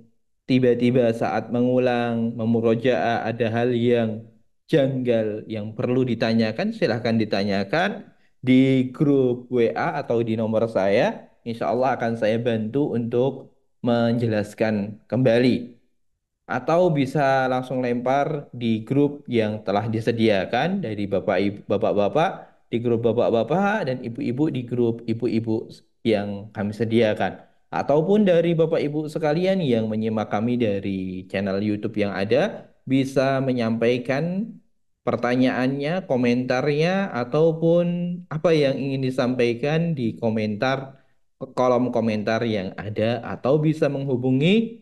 tiba-tiba saat mengulang, memurojaah, ada hal yang janggal yang perlu ditanyakan, silahkan ditanyakan di grup WA atau di nomor saya. Insya Allah akan saya bantu untuk menjelaskan kembali. Atau bisa langsung lempar di grup yang telah disediakan dari bapak-bapak di grup bapak-bapak dan ibu-ibu di grup ibu-ibu yang kami sediakan. Ataupun dari bapak ibu sekalian yang menyimak kami dari channel YouTube yang ada bisa menyampaikan pertanyaannya, komentarnya, ataupun apa yang ingin disampaikan di komentar kolom komentar yang ada atau bisa menghubungi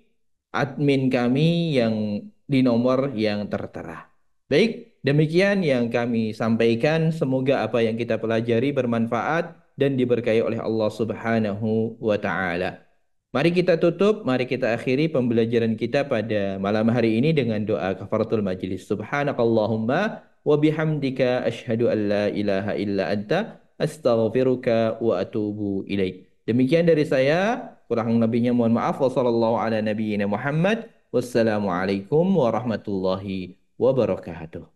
admin kami yang di nomor yang tertera. Baik, demikian yang kami sampaikan. Semoga apa yang kita pelajari bermanfaat dan diberkahi oleh Allah Subhanahu wa taala. Mari kita tutup, mari kita akhiri pembelajaran kita pada malam hari ini dengan doa kafaratul majlis. Subhanakallahumma wa bihamdika asyhadu an la ilaha illa anta astaghfiruka wa atubu ilaik. Demikian dari saya, kurang lebihnya mohon maaf. Wassallallahu ala nabiyyina Muhammad. Wassalamualaikum warahmatullahi wabarakatuh.